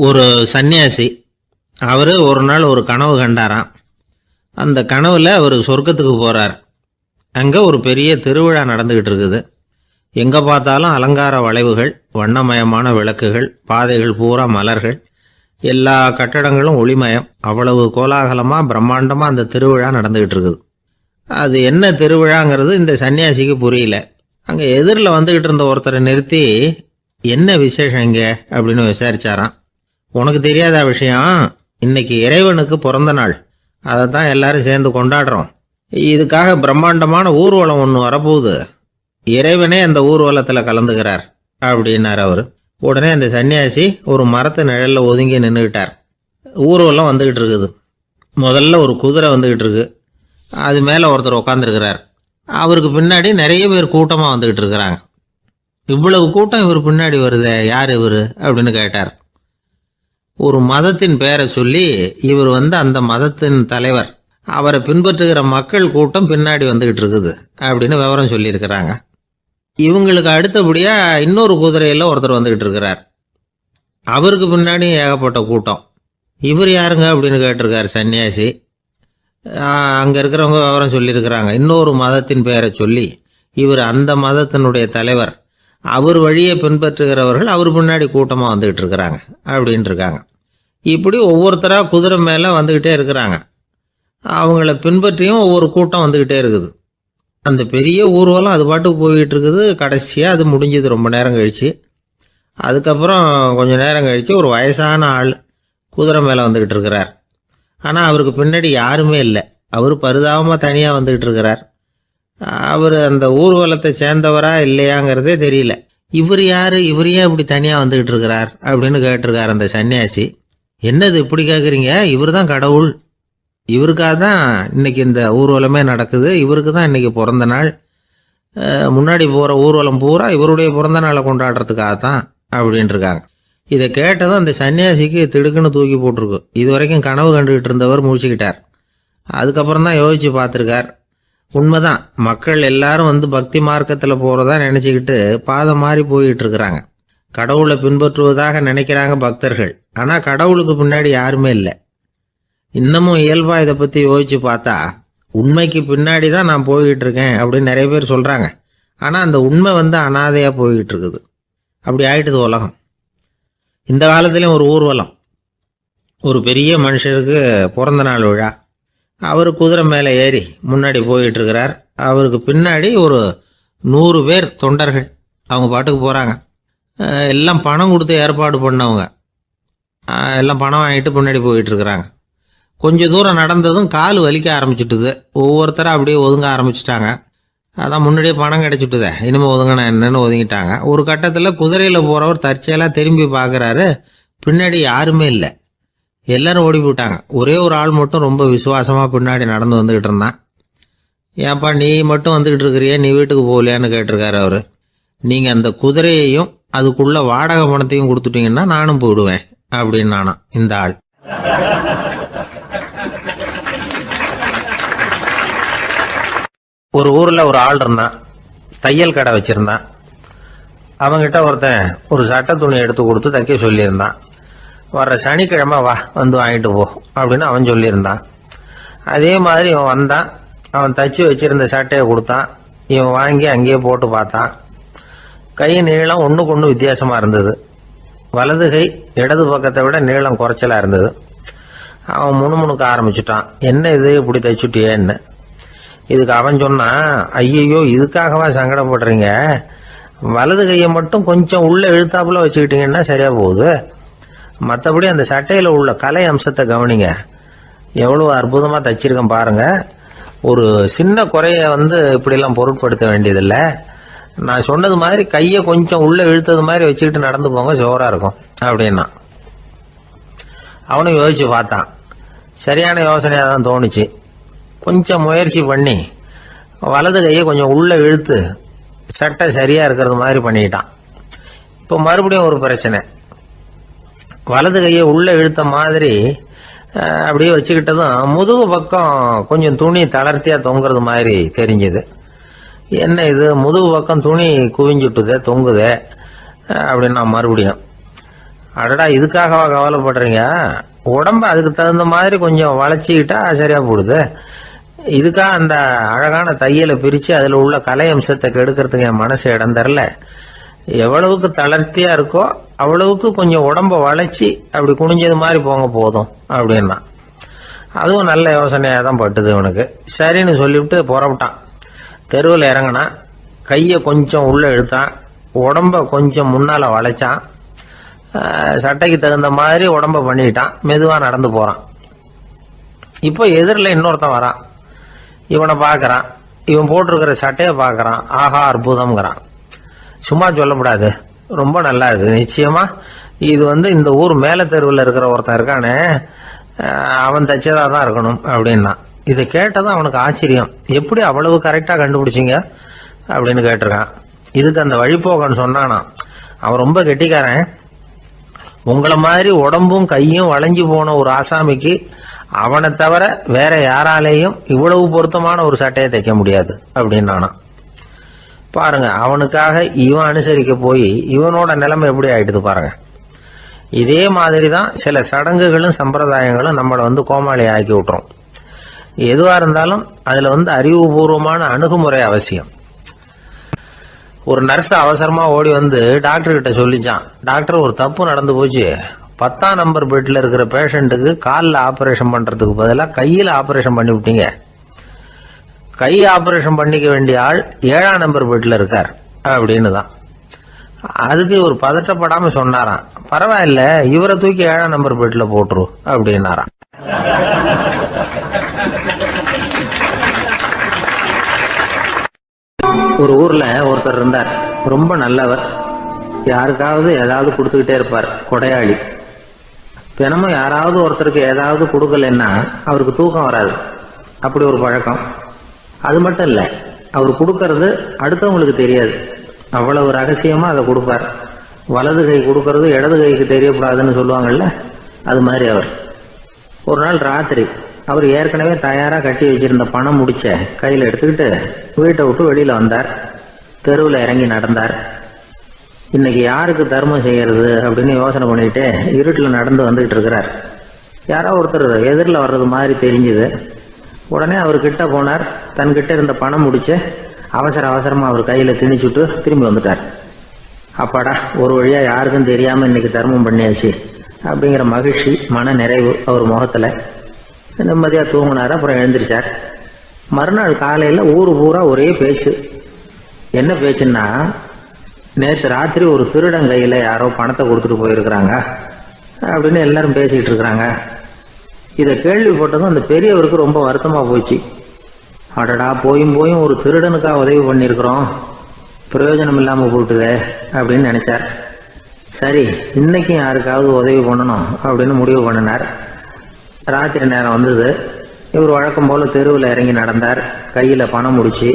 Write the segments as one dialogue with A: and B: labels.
A: ஒரு சன்னியாசி அவர் ஒரு நாள் ஒரு கனவு கண்டாராம். அந்த கனவில் அவர் சொர்க்கத்துக்கு போகிறார். அங்கே ஒரு பெரிய திருவிழா நடந்துக்கிட்டு இருக்குது. எங்கே பார்த்தாலும் அலங்கார வளைவுகள், வண்ணமயமான விளக்குகள், பாதைகள் பூரா மலர்கள், எல்லா கட்டடங்களும் ஒளிமயம். அவ்வளவு கோலாகலமாக பிரம்மாண்டமாக அந்த திருவிழா நடந்துக்கிட்டு இருக்குது. அது என்ன திருவிழாங்கிறது இந்த சன்னியாசிக்கு புரியல. அங்கே எதிரில் வந்துக்கிட்டு இருந்த ஒருத்தரை நிறுத்தி, என்ன விசேஷம் இங்கே அப்படின்னு விசாரிச்சாராம். உனக்கு தெரியாத விஷயம், இன்னைக்கு இறைவனுக்கு பிறந்த நாள், அதை தான் எல்லாரும் சேர்ந்து கொண்டாடுறோம். இதுக்காக பிரம்மாண்டமான ஊர்வலம் ஒன்று வரப்போகுது. இறைவனே அந்த ஊர்வலத்தில் கலந்துக்கிறார் அப்படின்னார் அவர். உடனே அந்த சன்னியாசி ஒரு மரத்து நிழலில் ஒதுங்கி நின்றுக்கிட்டார். ஊர்வலம் வந்துக்கிட்டு இருக்குது. முதல்ல ஒரு குதிரை வந்துக்கிட்டு இருக்கு. அது மேலே ஒருத்தர் உட்காந்துருக்கிறார். அவருக்கு பின்னாடி நிறைய பேர் கூட்டமாக வந்துக்கிட்டு இருக்கிறாங்க. இவ்வளவு கூட்டம் இவர் பின்னாடி வருதே, யார் இவர் அப்படின்னு கேட்டார். ஒரு மதத்தின் பெயரை சொல்லி, இவர் அந்த மதத்தின் தலைவர், அவரை பின்பற்றுகிற மக்கள் கூட்டம் பின்னாடி வந்துக்கிட்டு இருக்குது அப்படின்னு விவரம் சொல்லியிருக்கிறாங்க. இவங்களுக்கு அடுத்தபடியாக இன்னொரு குதிரையில் ஒருத்தர் வந்துக்கிட்டு இருக்கிறார். அவருக்கு பின்னாடி ஏகப்பட்ட கூட்டம். இவர் யாருங்க அப்படின்னு கேட்டிருக்கார் சன்னியாசி. அங்கே இருக்கிறவங்க விவரம் சொல்லியிருக்கிறாங்க. இன்னொரு மதத்தின் பெயரை சொல்லி, இவர் அந்த மதத்தினுடைய தலைவர், அவர் வழியை பின்பற்றுகிறவர்கள் அவர் பின்னாடி கூட்டமாக வந்துக்கிட்டு இருக்கிறாங்க அப்படின்ட்டு இருக்காங்க. இப்படி ஒவ்வொருத்தராக குதிரை மேலே வந்துக்கிட்டே இருக்கிறாங்க. அவங்கள பின்பற்றியும் ஒவ்வொரு கூட்டம் வந்துக்கிட்டே இருக்குது. அந்த பெரிய ஊர்வலம் அது பாட்டுக்கு போய்கிட்டு இருக்குது. கடைசியாக அது முடிஞ்சது ரொம்ப நேரம் கழித்து. அதுக்கப்புறம் கொஞ்சம் நேரம் கழித்து ஒரு வயசான ஆள் குதிரை மேலே வந்துக்கிட்டு இருக்கிறார். ஆனால் அவருக்கு பின்னாடி யாருமே இல்லை. அவர் பரிதாபமாக தனியாக வந்துக்கிட்டு இருக்கிறார். அவர் அந்த ஊர்வலத்தை சேர்ந்தவரா இல்லையாங்கிறதே தெரியல. இவர் யார், இவர் ஏன் இப்படி தனியாக வந்துக்கிட்டு இருக்கிறார் அப்படின்னு கேட்டிருக்கார் அந்த சன்னியாசி. என்னது இப்படி கேட்குறீங்க? இவர் தான் கடவுள். இவருக்காக தான் இன்னைக்கு இந்த ஊர்வலமே நடக்குது. இவருக்கு தான் இன்னைக்கு பிறந்த நாள். முன்னாடி போகிற ஊர்வலம் பூரா இவருடைய பிறந்த நாளை கொண்டாடுறதுக்காக தான் அப்படின்ட்டுருக்காங்க. இதை கேட்டதும் அந்த சன்னியாசிக்கு திடுக்குன்னு தூக்கி போட்டிருக்கு. இது வரைக்கும் கனவு கண்டுகிட்டு இருந்தவர் முடிச்சுக்கிட்டார். அதுக்கப்புறம் தான் யோசித்து பார்த்துருக்கார். உண்மைதான், மக்கள் எல்லாரும் பக்தி மார்க்கத்தில் போகிறதா நினச்சிக்கிட்டு பாதம் மாறி போயிட்டு இருக்கிறாங்க. கடவுளை பின்பற்றுவதாக நினைக்கிறாங்க பக்தர்கள். ஆனால் கடவுளுக்கு பின்னாடி யாருமே இல்லை. இன்னமும் இயல்பாக இதை பற்றி யோசித்து பார்த்தா, உண்மைக்கு பின்னாடி தான் நான் போய்கிட்டு இருக்கேன் அப்படின்னு நிறைய பேர் சொல்கிறாங்க. ஆனால் அந்த உண்மை அனாதையாக போய்கிட்டு இருக்குது. அப்படி ஆயிட்டுது உலகம். இந்த காலத்துலேயும் ஒரு ஊர்வலம், ஒரு பெரிய மனுஷருக்கு பிறந்த நாள் விழா. அவர் குதிரை மேலே ஏறி முன்னாடி போயிட்டு இருக்கிறார். அவருக்கு பின்னாடி ஒரு 100 பேர் தொண்டர்கள் அவங்க பாட்டுக்கு போகிறாங்க. எல்லாம் பணம் கொடுத்து ஏற்பாடு பண்ணவங்க. எல்லாம் பணம் வாங்கிட்டு பின்னாடி போயிட்டுருக்குறாங்க. கொஞ்சம் தூரம் நடந்ததும் கால் வலிக்க ஆரம்பிச்சுட்டுது. ஒவ்வொருத்தரும் அப்படியே ஒதுங்க ஆரம்பிச்சிட்டாங்க. அதான் முன்னாடியே பணம் கிடச்சிட்டுதே, இனிமேல் ஒதுங்கினா என்னன்னு ஒதுங்கிட்டாங்க. ஒரு கட்டத்தில் குதிரையில் போகிறவர் தற்செயலாக திரும்பி பார்க்குறாரு. பின்னாடி யாருமே இல்லை. எல்லோரும் ஓடி போயிட்டாங்க. ஒரே ஒரு ஆள் மட்டும் ரொம்ப விசுவாசமாக பின்னாடி நடந்து வந்துக்கிட்டு இருந்தான். ஏன்ப்பா நீ மட்டும் வந்துக்கிட்டு இருக்கிறியே, நீ வீட்டுக்கு போகலையான்னு கேட்டிருக்காரு அவர். நீங்கள் அந்த குதிரையையும் அதுக்குள்ளே வாடகை பணத்தையும் கொடுத்துட்டீங்கன்னா நானும் போயிடுவேன் அப்படின்னு நானாம் இந்த ஆள். ஒரு ஊரில் ஒரு ஆள் இருந்தான். தையல் கடை வச்சுருந்தான். அவங்கிட்ட ஒருத்தன் ஒரு சட்டை துணி எடுத்து கொடுத்து தைக்க சொல்லியிருந்தான். வர்ற சனிக்கிழமை வா, வாங்கிட்டு போ அப்படின்னு அவன் சொல்லியிருந்தான். அதே மாதிரி இவன் வந்தான். அவன் தச்சு வச்சிருந்த சட்டையை கொடுத்தான். இவன் வாங்கி அங்கேயே போட்டு பார்த்தான். கை நீளம் ஒன்றுக்கு ஒன்று வித்தியாசமாக இருந்தது. வலது கை இடது பக்கத்தை விட நீளம் குறைச்சலாக இருந்தது. அவன் முணுமுணுக்க ஆரம்பிச்சுட்டான். என்ன இது இப்படி தைச்சுட்டியேன்னு. இதுக்கு அவன் சொன்னான், ஐயையோ இதுக்காகவா சங்கடப்படுறீங்க, வலது கையை மட்டும் கொஞ்சம் உள்ள இழுத்தாப்புல வச்சுக்கிட்டீங்கன்னா சரியா போகுது. மற்றபடி அந்த சட்டையில் உள்ள கலை அம்சத்தை கவனிங்க, எவ்வளோ அற்புதமாக தைச்சிருக்கேன் பாருங்க. ஒரு சின்ன குறைய இப்படிலாம் பொருட்படுத்த வேண்டியதில்லை. நான் சொன்னது மாதிரி கையை கொஞ்சம் உள்ள இழுத்தது மாதிரி வச்சுக்கிட்டு நடந்து போங்க, ஜோராக இருக்கும் அப்படின்னா. அவனும் யோசிச்சு பார்த்தான். சரியான யோசனையாக தான் தோணுச்சு. கொஞ்சம் முயற்சி பண்ணி வலது கையை கொஞ்சம் உள்ள இழுத்து சட்டை சரியாக இருக்கிறது மாதிரி பண்ணிக்கிட்டான். இப்போ மறுபடியும் ஒரு பிரச்சனை. வலது கையை உள்ள இழுத்த மாதிரி அப்படியே வச்சுக்கிட்டதும் முதுகு பக்கம் கொஞ்சம் துணி தளர்த்தியாக தொங்குறது மாதிரி தெரிஞ்சுது. என்ன இது, முதுகு பக்கம் துணி குவிஞ்சுட்டுதே, தொங்குதே அப்படின்னா மறுபடியும் அடடா, இதுக்காகவா கவலைப்படுறீங்க? உடம்ப அதுக்கு தகுந்த மாதிரி கொஞ்சம் வளைச்சிக்கிட்டா சரியா போடுது. இதுக்காக அந்த அழகான தையலை பிரித்து அதில் உள்ள கலை அம்சத்தை கெடுக்கிறதுக்கு என் மனசு இடம் தரல. எவ்வளவுக்கு தளர்த்தியா இருக்கோ அவ்வளவுக்கு கொஞ்சம் உடம்ப வளைச்சி அப்படி குனிஞ்சது மாதிரி போங்க போதும் அப்படின்னா. அதுவும் நல்ல யோசனையாக தான் பட்டுது இவனுக்கு. சரின்னு சொல்லிவிட்டு புறப்பட்டான். தெருவில் இறங்கினான். கையை கொஞ்சம் உள்ளே இழுத்தான். உடம்ப கொஞ்சம் முன்னால் வளைச்சான். சட்டைக்கு தகுந்த மாதிரி உடம்ப பண்ணிக்கிட்டான். மெதுவாக நடந்து போகிறான். இப்போ எதிரில் இன்னொருத்தன் வரான். இவனை பார்க்குறான். இவன் போட்டிருக்கிற சட்டையை பார்க்குறான். ஆஹா அற்புதம்ங்கிறான். சும்மா சொல்லக்கூடாது, ரொம்ப நல்லா இருக்குது. நிச்சயமா இது இந்த ஊர் மேல தெருவில் இருக்கிற ஒருத்தன் இருக்கானே, அவன் தைச்சதா தான் இருக்கணும் அப்படின்னா. இதை கேட்டதான் அவனுக்கு ஆச்சரியம். எப்படி அவ்வளவு கரெக்டா கண்டுபிடிச்சிங்க அப்படின்னு கேட்டிருக்கான். இதுக்கு அந்த வழிபோக்கன்னு சொன்னானா, அவன் ரொம்ப கெட்டிக்காரன். உங்களை மாதிரி உடம்பும் கையும் வளைஞ்சு போன ஒரு ஆசாமிக்கு அவனை தவிர வேற யாராலேயும் இவ்வளவு பொருத்தமான ஒரு சட்டையை தைக்க முடியாது அப்படின்னானா. பாருங்க, அவனுக்காக இவன் அனுசரிக்க போய் இவனோட நிலைமை எப்படி ஆயிடுது பாருங்க. இதே மாதிரி தான் சில சடங்குகளும் சம்பிரதாயங்களும் நம்மளை கோமாளி ஆக்கி விட்டுரும். எதுவா இருந்தாலும் அதுல அறிவுபூர்வமான அணுகுமுறை அவசியம். ஒரு நர்ஸ் அவசரமா ஓடி டாக்டர் கிட்ட சொல்லிச்சான், டாக்டர் ஒரு தப்பு நடந்து போச்சு. 10ஆம் நம்பர் பெட்ல இருக்கிற பேஷண்ட்டுக்கு காலில் ஆபரேஷன் பண்றதுக்கு பதிலாக கையில் ஆபரேஷன் பண்ணி விட்டீங்க. கை ஆபரேஷன் பண்ணிக்க வேண்டிய ஆள் 7ஆம் நம்பர் பெட்ல இருக்கார் அப்படின்னு தான். அதுக்கு ஒரு பதட்டப்படாம சொன்னாராம், பரவாயில்ல இவரை தூக்கி 7ஆம் நம்பர் பெட்ல போட்டுரு அப்படின்னாராம். ஒரு ஊர்ல ஒருத்தர் இருந்தார். ரொம்ப நல்லவர். யாருக்காவது ஏதாவது கொடுத்துக்கிட்டே இருப்பார். கொடையாளி. தினமும் யாராவது ஒருத்தருக்கு ஏதாவது கொடுக்கலன்னா அவருக்கு தூக்கம் வராது. அப்படி ஒரு பழக்கம். அது மட்டும் இல்லை, அவர் கொடுக்கறது அடுத்தவங்களுக்கு தெரியாது. அவ்வளவு ரகசியமா அதை கொடுப்பார். வலது கை கொடுக்கறது இடது கைக்கு தெரியக்கூடாதுன்னு சொல்லுவாங்கல்ல, அது மாதிரி அவர். ஒரு நாள் ராத்திரி அவர் ஏற்கனவே தயாராக கட்டி வச்சிருந்த பணம் முடிச்ச கையில் எடுத்துக்கிட்டு வீட்டை விட்டு வெளியில் வந்தார். தெருவில் இறங்கி நடந்தார். இன்னைக்கு யாருக்கு தர்மம் செய்யறது அப்படின்னு யோசனை பண்ணிட்டு இருட்டில் நடந்து வந்துகிட்டு இருக்கிறார். யாரோ ஒருத்தர் எதிரில் வர்றது மாதிரி தெரிஞ்சுது. உடனே அவர் கிட்ட போனார். தன்கிட்ட இருந்த பணம் முடிச்சு அவசரமாக அவர் கையில் திணிச்சுட்டு திரும்பி வந்துட்டார். அப்பாடா, ஒரு வழியாக யாருக்கும் தெரியாமல் இன்னைக்கு தர்மம் பண்ணியாச்சு அப்படிங்கிற மகிழ்ச்சி, மன நிறைவு அவர் முகத்தில். நிம்மதியாக தூங்கினார். அப்புறம் எழுந்திரிச்சார். மறுநாள் காலையில் ஊர் பூரா ஒரே பேச்சு. என்ன பேச்சுன்னா, நேற்று ராத்திரி ஒரு திருடன் கையில் யாரோ பணத்தை கொடுத்துட்டு போயிருக்கிறாங்க அப்படின்னு எல்லாரும் பேசிக்கிட்டு இருக்கிறாங்க. இதை கேள்விப்பட்டதும் அந்த பெரியவருக்கு ரொம்ப வருத்தமாக போச்சு. அடடா, போயும் ஒரு திருடனுக்காக உதவி பண்ணியிருக்கிறோம், பிரயோஜனம் இல்லாமல் போட்டுதே அப்படின்னு நினைச்சார். சரி, இன்னைக்கும் யாருக்காவது உதவி பண்ணணும் அப்படின்னு முடிவு பண்ணினார். ராத்திரி நேரம் வந்தது. இவர் வழக்கம் போல தெருவில் இறங்கி நடந்தார். கையில் பணம் முடிச்சு.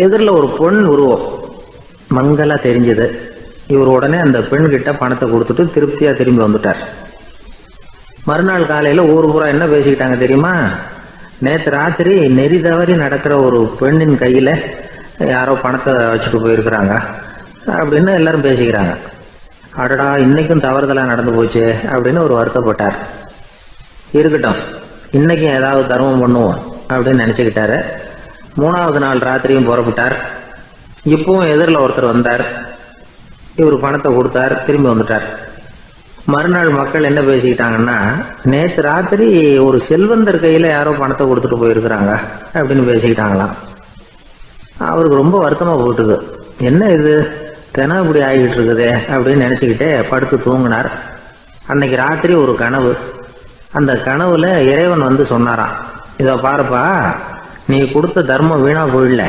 A: எதிரில் ஒரு பெண் உருவம் மங்கலா தெரிஞ்சது. இவர் உடனே அந்த பெண் கிட்ட பணத்தை கொடுத்துட்டு திருப்தியா திரும்பி வந்துட்டார். மறுநாள் காலையில ஊர் பூரா என்ன பேசிக்கிட்டாங்க தெரியுமா? நேற்று ராத்திரி நெறி தவறி நடக்கிற ஒரு பெண்ணின் கையில யாரோ பணத்தை வச்சுட்டு போயிருக்கிறாங்க அப்படின்னு எல்லாரும் பேசிக்கிறாங்க. அடடா, இன்னைக்கும் தவறுதலா நடந்து போச்சு அப்படின்னு ஒரு வருத்தப்பட்டார். இருக்கட்டும், இன்னைக்கும் ஏதாவது தர்மம் பண்ணுவோம் அப்படின்னு நினைச்சுக்கிட்டாரு. 3வது நாள் ராத்திரியும் புறப்பட்டார். இப்பவும் எதிரில் ஒருத்தர் வந்தார். இவர் பணத்தை கொடுத்தார், திரும்பி வந்துட்டார். மறுநாள் மக்கள் என்ன பேசிக்கிட்டாங்கன்னா, நேற்று ராத்திரி ஒரு செல்வந்தர் கையில் யாரோ பணத்தை கொடுத்துட்டு போயிருக்கிறாங்க அப்படின்னு பேசிக்கிட்டாங்களாம். அவருக்கு ரொம்ப வருத்தமாக போட்டுது. என்ன இது தினம் இப்படி ஆகிட்டு இருக்குதே அப்படின்னு நினச்சிக்கிட்டே படுத்து தூங்கினார். அன்னைக்கு ராத்திரி ஒரு கனவு. அந்த கனவுல இறைவன் சொன்னாராம், இதை பாருப்பா, நீ கொடுத்த தர்மம் வீணா போயிடல.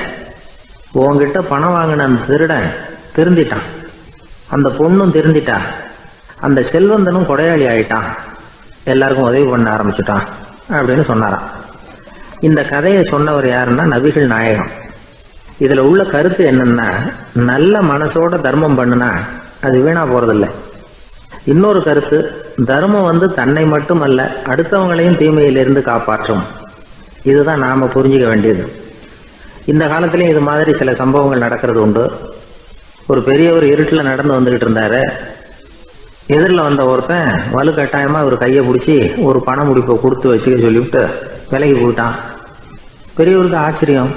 A: உன்கிட்ட பணம் வாங்கின அந்த திருடன் திருந்திட்டான், அந்த பொண்ணும் திருந்திட்டா, அந்த செல்வந்தனும் கொடையாளி ஆயிட்டான், எல்லாருக்கும் உதவி பண்ண ஆரம்பிச்சுட்டான் அப்படின்னு சொன்னாராம். இந்த கதையை சொன்னவர் யாருன்னா நபிகள் நாயகம். இதுல உள்ள கருத்து என்னன்னா, நல்ல மனசோட தர்மம் பண்ணுனா அது வீணா போறதில்லை. இன்னொரு கருத்து, தர்மம் தன்னை மட்டுமல்ல அடுத்தவங்களையும் தீமையிலிருந்து காப்பாற்றும். இதுதான் நாம புரிஞ்சுக்க வேண்டியது. இந்த காலத்திலையும் இது மாதிரி சில சம்பவங்கள் நடக்கிறது உண்டு. ஒரு பெரியவர் இருட்டில் நடந்து வந்துகிட்டு இருந்தாரு. எதிரில் வந்த ஒருத்தன் வலுக்கட்டாயமா இவர் கையை பிடிச்சி ஒரு பண முடிப்பை கொடுத்து வச்சுக்க சொல்லிவிட்டு விலைக்கு போயிட்டான். பெரியவருக்கு ஆச்சரியம்,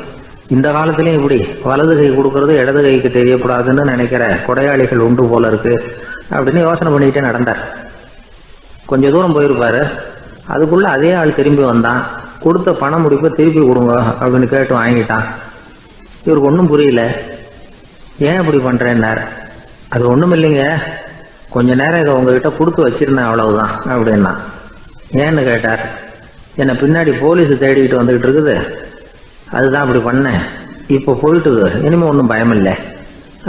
A: இந்த காலத்திலயும் இப்படி வலது கை கொடுக்கறது இடது கைக்கு தெரியக்கூடாதுன்னு நினைக்கிற கொடையாளிகள் உண்டு போல இருக்கு அப்படின்னு யோசனை பண்ணிக்கிட்டே நடந்தார். கொஞ்ச தூரம் போயிருப்பாரு, அதுக்குள்ள அதே ஆள் திரும்பி வந்தான். கொடுத்த பண முடிப்பை திருப்பி கொடுங்க அப்படின்னு கேட்டு வாங்கிட்டான். இவருக்கு ஒன்றும் புரியல. ஏன் இப்படி பண்றேன்னார். அது ஒன்றும் இல்லைங்க, கொஞ்ச நேரம் இதை உங்ககிட்ட கொடுத்து வச்சிருந்தேன் அவ்வளவுதான் அப்படின்னா. ஏன்னு கேட்டார். என்னை பின்னாடி போலீஸ் தேடிக்கிட்டு வந்துகிட்டு இருக்குது, அதுதான் அப்படி பண்ணேன், இப்போ போயிட்டுது, இனிமே ஒன்றும் பயம் இல்லை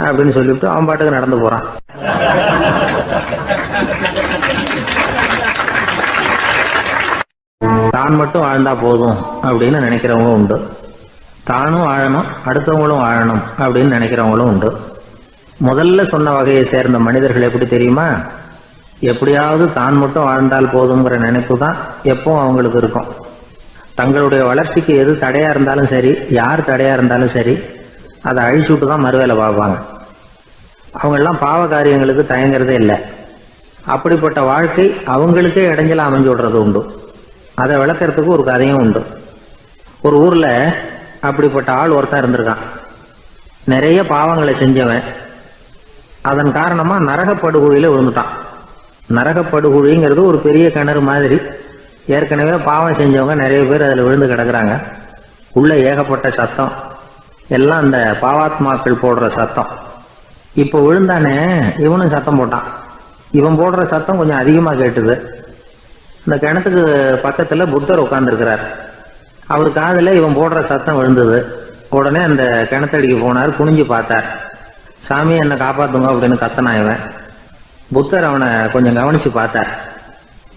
A: அப்படின்னு சொல்லிவிட்டு அவன் பாட்டுக்கு நடந்து போறான். தான் மட்டும் வாழ்ந்தா போதும் அப்படின்னு நினைக்கிறவங்களும் உண்டு. தானும் வாழணும், அடுத்தவங்களும் வாழணும் அப்படின்னு நினைக்கிறவங்களும் உண்டு. முதல்ல சொன்ன வகையை சேர்ந்த மனிதர்கள் எப்படி தெரியுமா? எப்படியாவது தான் மட்டும் வாழ்ந்தால் போதுங்கிற நினைப்பு தான் எப்பவும் அவங்களுக்கு இருக்கும். தங்களுடைய வளர்ச்சிக்கு எது தடையா இருந்தாலும் சரி, யார் தடையா இருந்தாலும் சரி, அதை அழிச்சுட்டு தான் மறுவேலை பார்ப்பாங்க. அவங்கெல்லாம் பாவ காரியங்களுக்கு தயங்குறதே இல்லை. அப்படிப்பட்ட வாழ்க்கை அவங்களுக்கே இடைஞ்சல அமைஞ்சு விடுறது உண்டு. அதை விளக்கறதுக்கு ஒரு கதையும் உண்டு. ஒரு ஊர்ல அப்படிப்பட்ட ஆள் ஒருத்தன் இருந்திருக்கான். நிறைய பாவங்களை செஞ்சவன். அதன் காரணமா நரகப்படுகொழியில விழுந்துட்டான். நரகப்படுகொழிங்கிறது ஒரு பெரிய கிணறு மாதிரி. ஏற்கனவே பாவம் செஞ்சவங்க நிறைய பேர் அதில் விழுந்து கிடக்குறாங்க. உள்ள ஏகப்பட்ட சத்தம், எல்லாம் அந்த பாவாத்மாக்கள் போடுற சத்தம். இப்போ விழுந்தானே இவனும் சத்தம் போட்டான். இவன் போடுற சத்தம் கொஞ்சம் அதிகமா கேட்டுது. இந்த கிணத்துக்கு பக்கத்துல புத்தர் உட்கார்ந்துருக்கிறார். அவர் காதுல இவன் போடுற சத்தம் விழுந்தது. உடனே அந்த கிணத்தடிக்கு போனார், குனிஞ்சு பார்த்தார். சாமி என்னை காப்பாத்துங்க அப்படின்னு கத்தனான் இவன். புத்தர் அவனை கொஞ்சம் கவனிச்சு பார்த்தார்.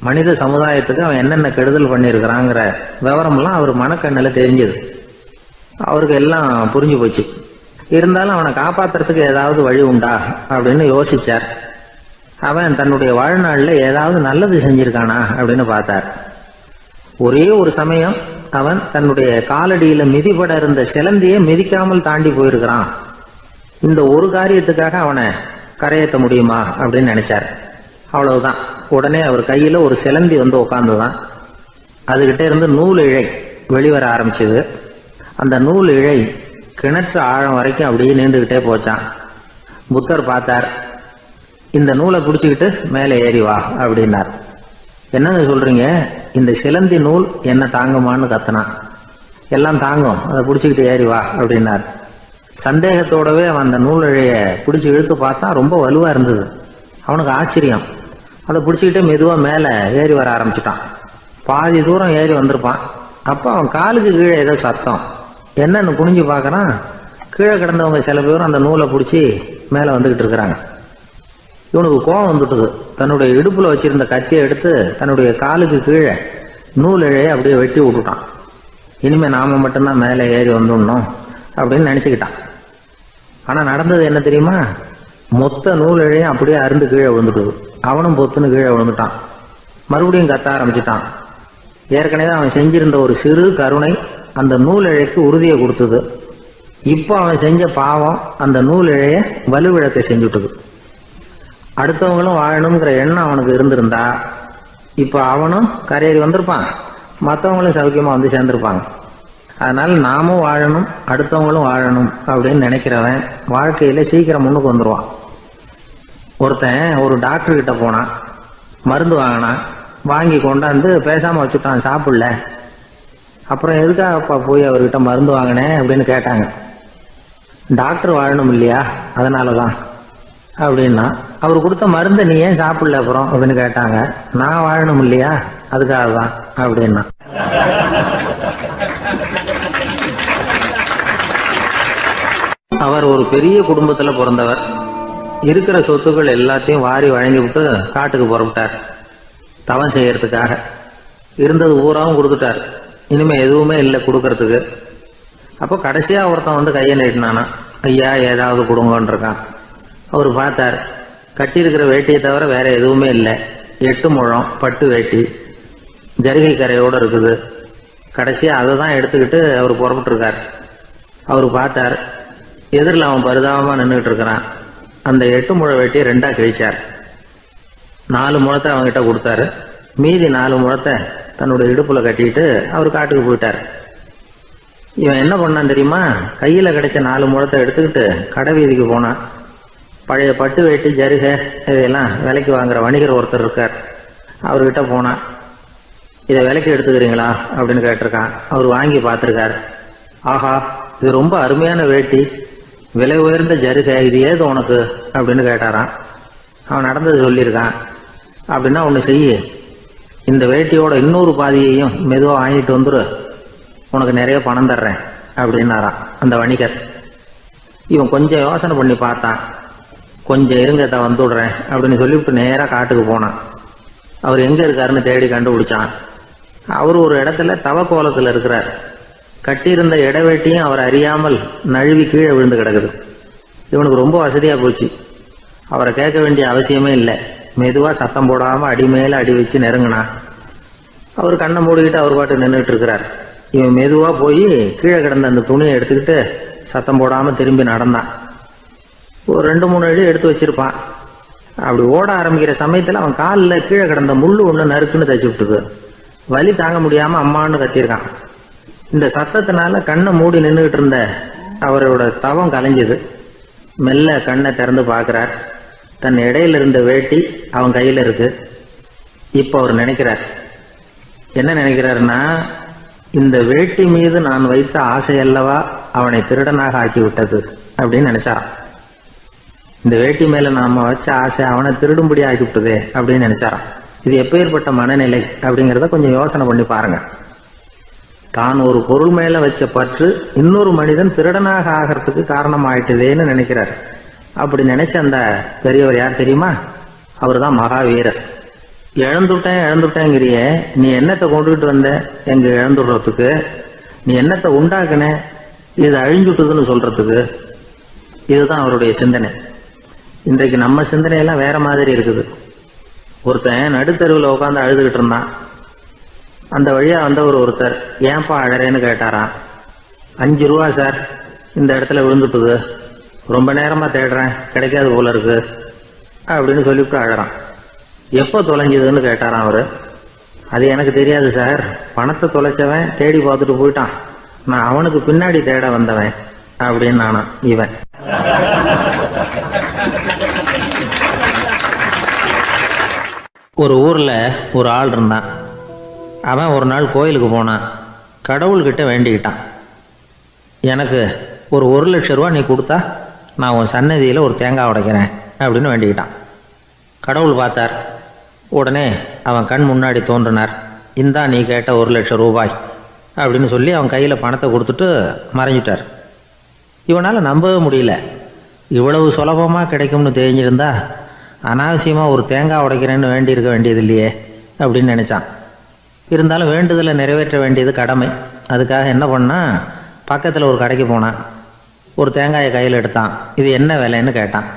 A: மனித சமுதாயத்துக்கு அவன் என்னென்ன கெடுதல் பண்ணியிருக்கிறாங்கிற விவரம்லாம் அவர் மனக்கண்ணில் தெரிஞ்சது. அவருக்கு எல்லாம் புரிஞ்சு போச்சு. இருந்தாலும் அவனை காப்பாத்துறதுக்கு ஏதாவது வழி உண்டா அப்படின்னு யோசிச்சார். அவன் தன்னுடைய வாழ்நாளில் ஏதாவது நல்லது செஞ்சிருக்கானா அப்படின்னு பார்த்தார். ஒரே ஒரு சமயம் அவன் தன்னுடைய காலடியில மிதிபட இருந்த சிலந்தியை மிதிக்காமல் தாண்டி போயிருக்கிறான். இந்த ஒரு காரியத்துக்காக அவனை கரையேற்ற முடியுமா அப்படின்னு நினைச்சார். அவ்வளவுதான். உடனே அவர் கையில ஒரு சிலந்தி வந்து உட்காந்துதான். அதுகிட்ட இருந்து நூல் இழை வெளிவர ஆரம்பிச்சது. அந்த நூல் இழை கிணற்று ஆழம் வரைக்கும் அப்படியே நீண்டுகிட்டே போச்சான். புத்தர் பார்த்தார். இந்த நூலை பிடிச்சிக்கிட்டு மேலே ஏறி வா அப்படின்னார். என்னங்க சொல்றீங்க, இந்த சிலந்தி நூல் என்ன தாங்குமான்னு கத்தனான். எல்லாம் தாங்கும், அதை பிடிச்சிக்கிட்டு ஏறி வா அப்படின்னார். சந்தேகத்தோடவே அவன் அந்த நூல் இழைய பிடிச்சி இழுத்து பார்த்தா ரொம்ப வலுவா இருந்தது. அவனுக்கு ஆச்சரியம். அதை பிடிச்சிக்கிட்டே மெதுவா மேல ஏறி வர ஆரம்பிச்சுட்டான். பாதி தூரம் ஏறி வந்திருப்பான். அப்போ அவன் காலுக்கு கீழே ஏதோ சத்தம். என்னன்னு குனிஞ்சு பார்க்கறான். கீழே கிடந்தவங்க சில பேரும் அந்த நூலை பிடிச்சி மேலே வந்துகிட்டு இருக்கிறாங்க. இவனுக்கு கோபம் வந்துட்டுது. தன்னுடைய இடுப்புல வச்சிருந்த கத்தியை எடுத்து தன்னுடைய காலுக்கு கீழே நூல் இழையை அப்படியே வெட்டி விட்டுட்டான். இனிமே நாம மட்டும்தான் மேலே ஏறி வந்துடணும் அப்படின்னு நினைச்சுக்கிட்டான். ஆனா நடந்தது என்ன தெரியுமா? மொத்த நூல் இழையும் அப்படியே அருந்து கீழே விழுந்துட்டுது. அவனும் பொத்துன்னு கீழே விழுந்துட்டான். மறுபடியும் கத்த ஆரம்பிச்சுட்டான். ஏற்கனவே அவன் செஞ்சிருந்த ஒரு சிறு கருணை அந்த நூல் இழைக்கு உறுதியை கொடுத்தது. இப்போ அவன் செஞ்ச பாவம் அந்த நூல் இழைய வலுவிழக்க செஞ்சுட்டுது. அடுத்தவங்களும் வாழணுங்கிற எண்ணம் அவனுக்கு இருந்திருந்தா இப்போ அவனும் கரையேறி வந்திருப்பான், மற்றவங்களும் சௌக்கியமா வந்து சேர்ந்திருப்பாங்க. அதனால நாமும் வாழணும், அடுத்தவங்களும் வாழணும் அப்படின்னு நினைக்கிறவன் வாழ்க்கையில சீக்கிரம் முன்னுக்கு வந்துடுவான். ஒருத்தன் ஒரு டாக்டர் கிட்ட போனான், மருந்து வாங்கினான். வாங்கி கொண்டாந்து பேசாம வச்சுட்டான், சாப்பிடல. அப்புறம் எதுக்காகப்பா போய் அவர்கிட்ட மருந்து வாங்கினேன் அப்படின்னு கேட்டாங்க. டாக்டர் வாழணும் இல்லையா, அதனாலதான் அப்படின்னா. அவர் கொடுத்த மருந்தை நீ ஏன் சாப்பிடல அப்புறம் அப்படின்னு கேட்டாங்க. நான் வாழணும் இல்லையா, அதுக்காக தான் அப்படின்னா. அவர் ஒரு பெரிய குடும்பத்துல பிறந்தவர். இருக்கிற சொத்துக்கள் எல்லாத்தையும் வாரி வழங்கி விட்டு காட்டுக்கு புறப்பட்டார் தவம் செய்யறதுக்காக. இருந்தது ஊராவும் கொடுத்துட்டார். இனிமே எதுவுமே இல்லை கொடுக்கறதுக்கு. அப்போ கடைசியா ஒருத்தன் வந்து கையை நீட்டினானா, ஐயா ஏதாவது கொடுங்கன்னு இருக்கான். அவர் பார்த்தார். கட்டியிருக்கிற வேட்டியை தவிர வேற எதுவுமே இல்லை. 8 முழம் பட்டு வேட்டி, ஜரிகை கரையோடு இருக்குது. கடைசியா அதை தான் எடுத்துக்கிட்டு அவர் புறப்பட்டு இருக்கார். அவர் பார்த்தார். எதிரில் அவன் பரிதாபமா நின்றுகிட்டு இருக்கிறான். அந்த 8 முழ வேட்டியை 2ஆ கிழிச்சார். 4 முழத்தை அவங்ககிட்ட கொடுத்தாரு. மீதி 4 முழத்தை தன்னோட இடுப்புல கட்டிட்டு அவர் காட்டுக்கு போயிட்டார். இவன் என்ன பண்ணான் தெரியுமா? கையில் கிடைச்ச 4 முழத்தை எடுத்துக்கிட்டு கடை வீதிக்கு போனான். பழைய பட்டு வேட்டி ஜருகை இதெல்லாம் விலைக்கு வாங்குற வணிகர் ஒருத்தர் இருக்கார். அவர்கிட்ட போனான். இதை விலைக்கு எடுத்துக்கிறீங்களா அப்படின்னு கேட்டிருக்கான். அவர் வாங்கி பார்த்துருக்கார். ஆஹா, இது ரொம்ப அருமையான வேட்டி, விலை உயர்ந்த ஜருகை, இது ஏது உனக்கு அப்படின்னு கேட்டாரான். அவன் நடந்தது சொல்லியிருக்கான். அப்படின்னா ஒன்று செய்ய, இந்த வேட்டியோட இன்னொரு பாதியையும் மெதுவாக வாங்கிட்டு வந்துரு, உனக்கு நிறைய பணம் தர்றேன் அப்படின்னாரான் அந்த வணிகர். இவன் கொஞ்சம் யோசனை பண்ணி பார்த்தான். கொஞ்சம் இருங்கட்ட வந்து விடுறேன் அப்படின்னு சொல்லிவிட்டு நேராக காட்டுக்கு போனான். அவர் எங்கே இருக்காருன்னு தேடி கண்டுபிடிச்சான். அவர் ஒரு இடத்துல தவக்கோலத்தில் இருக்கிறார். கட்டியிருந்த இடவேட்டியும் அவர் அறியாமல் நழுவி கீழே விழுந்து கிடக்குது. இவனுக்கு ரொம்ப வசதியாக போச்சு. அவரை கேட்க வேண்டிய அவசியமே இல்லை. மெதுவாக சத்தம் போடாமல் அடி மேலே அடி வச்சு நெருங்கினான். அவர் கண்ணை மூடிக்கிட்டு அவர் பாட்டு நின்றுட்டு இருக்கிறார். இவன் மெதுவாக போய் கீழே கிடந்த அந்த துணியை எடுத்துக்கிட்டு சத்தம் போடாமல் திரும்பி நடந்தான். ஒரு 2-3 அடி எடுத்து வச்சிருப்பான். அப்படி ஓட ஆரம்பிக்கிற சமயத்தில் அவன் காலில் கீழே கிடந்த முள்ளு ஒன்று நறுக்குன்னு தச்சு விட்டுது. வலி தாங்க முடியாமல் அம்மான்னு கத்திருக்கான். இந்த சத்தத்தினால கண்ணை மூடி நின்றுகிட்டு இருந்த அவரோட தவம் கலைஞ்சது. மெல்ல கண்ணை திறந்து பார்க்குறார். தன் இடையில இருந்த வேட்டி அவன் கையில் இருக்கு. இப்போ அவர் நினைக்கிறார். என்ன நினைக்கிறாருன்னா, இந்த வேட்டி மீது நான் வைத்த ஆசை அல்லவா அவனை திருடனாக ஆக்கிவிட்டது அப்படின்னு நினைச்சாரான். இந்த வேட்டி மேல நாம வச்ச ஆசை அவனை திருடும்படி ஆக்கிவிட்டதே அப்படின்னு நினைச்சாரான். இது எப்பேற்பட்ட மனநிலை அப்படிங்கிறத கொஞ்சம் யோசனை பண்ணி பாருங்க. தான் ஒரு பொருள் மேல வச்ச பற்று இன்னொரு மனிதன் திருடனாக ஆகிறதுக்கு காரணம் ஆயிட்டுதேன்னு நினைக்கிறார். அப்படி நினைச்ச அந்த பெரியவர் யார் தெரியுமா? அவர் தான் மகாவீரர். இழந்துட்டேங்கிறிய, நீ என்னத்தை கொண்டுகிட்டு வந்த எங்க இழந்துடுறதுக்கு? நீ என்னத்தை உண்டாக்குன இது அழிஞ்சுட்டுதுன்னு சொல்றதுக்கு? இதுதான் அவருடைய சிந்தனை. இன்றைக்கு நம்ம சிந்தனையெல்லாம் வேற மாதிரி இருக்குது. ஒருத்தன் நடுத்தருவில் உட்காந்து அழுதுகிட்டு இருந்தான். அந்த வழியா வந்தவர் ஒருத்தர், ஏன்பா அழறேன்னு கேட்டாராம். 5 ரூபா சார், இந்த இடத்துல விழுந்துட்டுது, ரொம்ப நேரமா தேடுறேன், கிடைக்காது போல இருக்கு அப்படின்னு சொல்லிவிட்டு அழறான். எப்போ தொலைஞ்சதுன்னு கேட்டாராம் அவரு. அது எனக்கு தெரியாது சார், பணத்தை தொலைச்சவன் தேடி பார்த்துட்டு போயிட்டான், நான் அவனுக்கு பின்னாடி தேட வந்தவன் அப்படின்னு நானா இவன். ஒரு ஊர்ல ஒரு ஆள் இருந்தான். அவன் ஒரு நாள் கோயிலுக்கு போனான். கடவுள்கிட்ட வேண்டிக்கிட்டான், எனக்கு ஒரு 1,00,000 ரூபா நீ கொடுத்தா நான் உன் சன்னதியில் ஒரு தேங்காய் உடைக்கிறேன் அப்படின்னு வேண்டிக்கிட்டான். கடவுள் பார்த்தார். உடனே அவன் கண் முன்னாடி தோன்றினார். இந்தா நீ கேட்ட 1,00,000 ரூபாய் அப்படின்னு சொல்லி அவன் கையில் பணத்தை கொடுத்துட்டு மறைஞ்சிட்டார். இவனால் நம்பவே முடியல. இவ்வளவு சுலபமாக கிடைக்கும்னு தெரிஞ்சிருந்தா அனாவசியமாக ஒரு தேங்காய் உடைக்கிறேன்னு வேண்டியிருக்க வேண்டியது இல்லையே அப்படின்னு நினச்சான். இருந்தாலும் வேண்டுதலை நிறைவேற்ற வேண்டியது கடமை. அதுக்காக என்ன பண்ணால், பக்கத்தில் ஒரு கடைக்கு போனான். ஒரு தேங்காயை கையில் எடுத்தான். இது என்ன விலைன்னு கேட்டான்.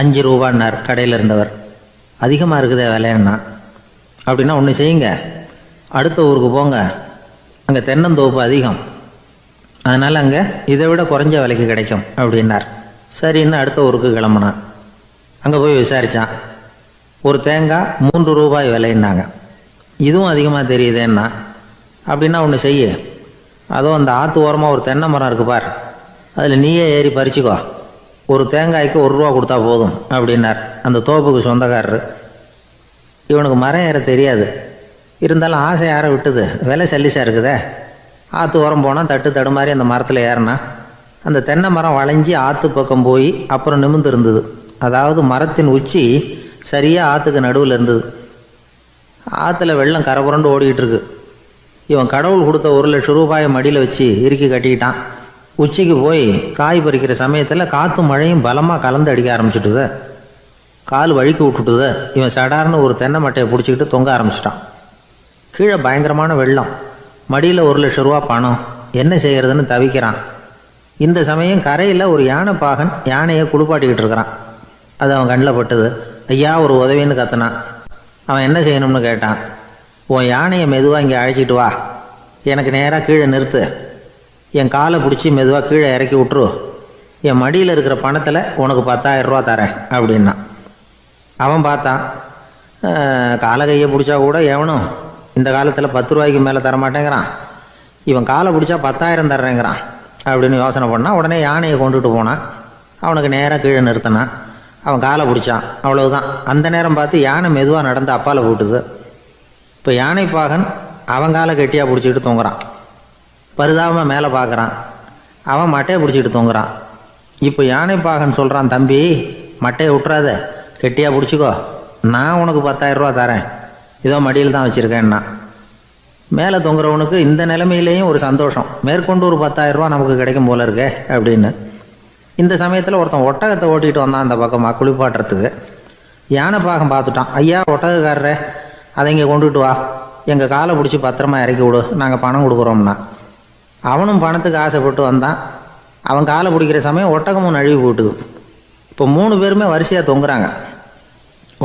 A: 5 ரூபான்னார் கடையில் இருந்தவர். அதிகமாக இருக்குதே விலைன்னா. அப்படின்னா ஒன்று செய்யுங்க, அடுத்த ஊருக்கு போங்க, அங்கே தென்னந்தோப்பு அதிகம், அதனால் அங்கே இதை விட குறைஞ்ச விலைக்கு கிடைக்கும் அப்படின்னார். சரின்னு அடுத்த ஊருக்கு கிளம்புனான். அங்கே போய் விசாரித்தான். ஒரு தேங்காய் 3 ரூபாய் விலைன்னாங்க. இதுவும் அதிகமாக தெரியுதேன்னா. அப்படின்னா ஒன்று செய்ய, அதோ அந்த ஆற்று ஓரமாக ஒரு தென்னை மரம் இருக்கு பார், அதில் நீயே ஏறி பறிச்சுக்கோ, ஒரு தேங்காய்க்கு 1 ரூபா கொடுத்தா போதும் அப்படின்னார் அந்த தோப்புக்கு சொந்தக்காரரு. இவனுக்கு மரம் ஏற தெரியாது. இருந்தாலும் ஆசை யாரை விட்டுது, விலை சல்லிசாக இருக்குதே. ஆற்று ஓரம் போனால் தட்டு தடுமாறி அந்த மரத்தில் ஏறினா அந்த தென்னை மரம் வளைஞ்சி ஆற்று பக்கம் போய் அப்புறம் நிமிர்ந்து இருந்தது. அதாவது மரத்தின் உச்சி சரியாக ஆற்றுக்கு நடுவில் இருந்தது. ஆற்றுல வெள்ளம் கரபுரண்டு ஓடிக்கிட்டு இருக்கு. இவன் கடவுள் கொடுத்த 1,00,000 ரூபாயை மடியில் வச்சு இறுக்கி கட்டிக்கிட்டான். உச்சிக்கு போய் காய் பறிக்கிற சமயத்தில் காற்றும் மழையும் பலமாக கலந்து அடிக்க ஆரம்பிச்சுட்டுது. கால் வழுக்கி விட்டுட்டுது. இவன் சடார்னு ஒரு தென்னை மட்டையை பிடிச்சிக்கிட்டு தொங்க ஆரம்பிச்சிட்டான். கீழே பயங்கரமான வெள்ளம், மடியில் 1,00,000 ரூபா பணம், என்ன செய்கிறதுன்னு தவிக்கிறான். இந்த சமயம் கரையில் ஒரு யானை பாகன் யானையை குளிப்பாட்டிக்கிட்டு இருக்கிறான். அது அவன் கண்ணில் பட்டது. ஐயா ஒரு உதவின்னு கத்துனான். அவன் என்ன செய்யணும்னு கேட்டான். உன் யானையை மெதுவாக இங்கே அழைச்சிட்டு வா, எனக்கு நேராக கீழே நிறுத்து, என் காலை பிடிச்சி மெதுவாக கீழே இறக்கி விட்டுரு, என் மடியில் இருக்கிற பணத்தில் உனக்கு 10,000 ரூபா தரேன் அப்படின்னா. அவன் பார்த்தான். காலை கையை பிடிச்சா கூட எவனும் இந்த காலத்தில் 10 ரூபாய்க்கு மேலே தரமாட்டேங்கிறான், இவன் காலை பிடிச்சா 10,000 தர்றேங்கிறான் அப்படின்னு யோசனை பண்ணால் உடனே யானையை கொண்டுட்டு போனான். அவனுக்கு நேராக கீழே நிறுத்தினான். அவன் காலை பிடிச்சான், அவ்வளவுதான். அந்த நேரம் பார்த்து யானை மெதுவாக நடந்து அப்பால் போட்டுது. இப்போ யானை பாகன் அவன் காலை கெட்டியாக பிடிச்சிக்கிட்டு தொங்குறான். பரிதாபமாக மேலே பார்க்குறான், அவன் மட்டையை பிடிச்சிக்கிட்டு தொங்குறான். இப்போ யானை பாகன் சொல்கிறான், தம்பி மட்டையை விட்டுறாத, கெட்டியாக பிடிச்சிக்கோ, நான் உனக்கு 10,000 ரூபா தரேன், இதோ மடியில் தான் வச்சுருக்கேன்னா. மேலே தொங்குறவனுக்கு இந்த நிலைமையிலேயும் ஒரு சந்தோஷம், மேற்கொண்டு ஒரு 10,000 ரூபா நமக்கு கிடைக்கும் போல இருக்கே அப்படின்னு. இந்த சமயத்தில் ஒருத்தன் ஒட்டகத்தை ஓட்டிகிட்டு வந்தான் அந்த பக்கமாக குளிப்பாட்டுறதுக்கு. யானை பாகம் பார்த்துட்டான், ஐயா ஒட்டகக்காரரே, அதை இங்கே கொண்டுட்டு வா, எங்கள் காலை பிடிச்சி பத்திரமா இறக்கி விடு, நாங்கள் பணம் கொடுக்குறோம்னா. அவனும் பணத்துக்கு ஆசைப்பட்டு வந்தான். அவன் காலை பிடிக்கிற சமயம் ஒட்டகமும் நழுவி போட்டுது. இப்போ 3 பேருமே வரிசையாக தொங்குறாங்க.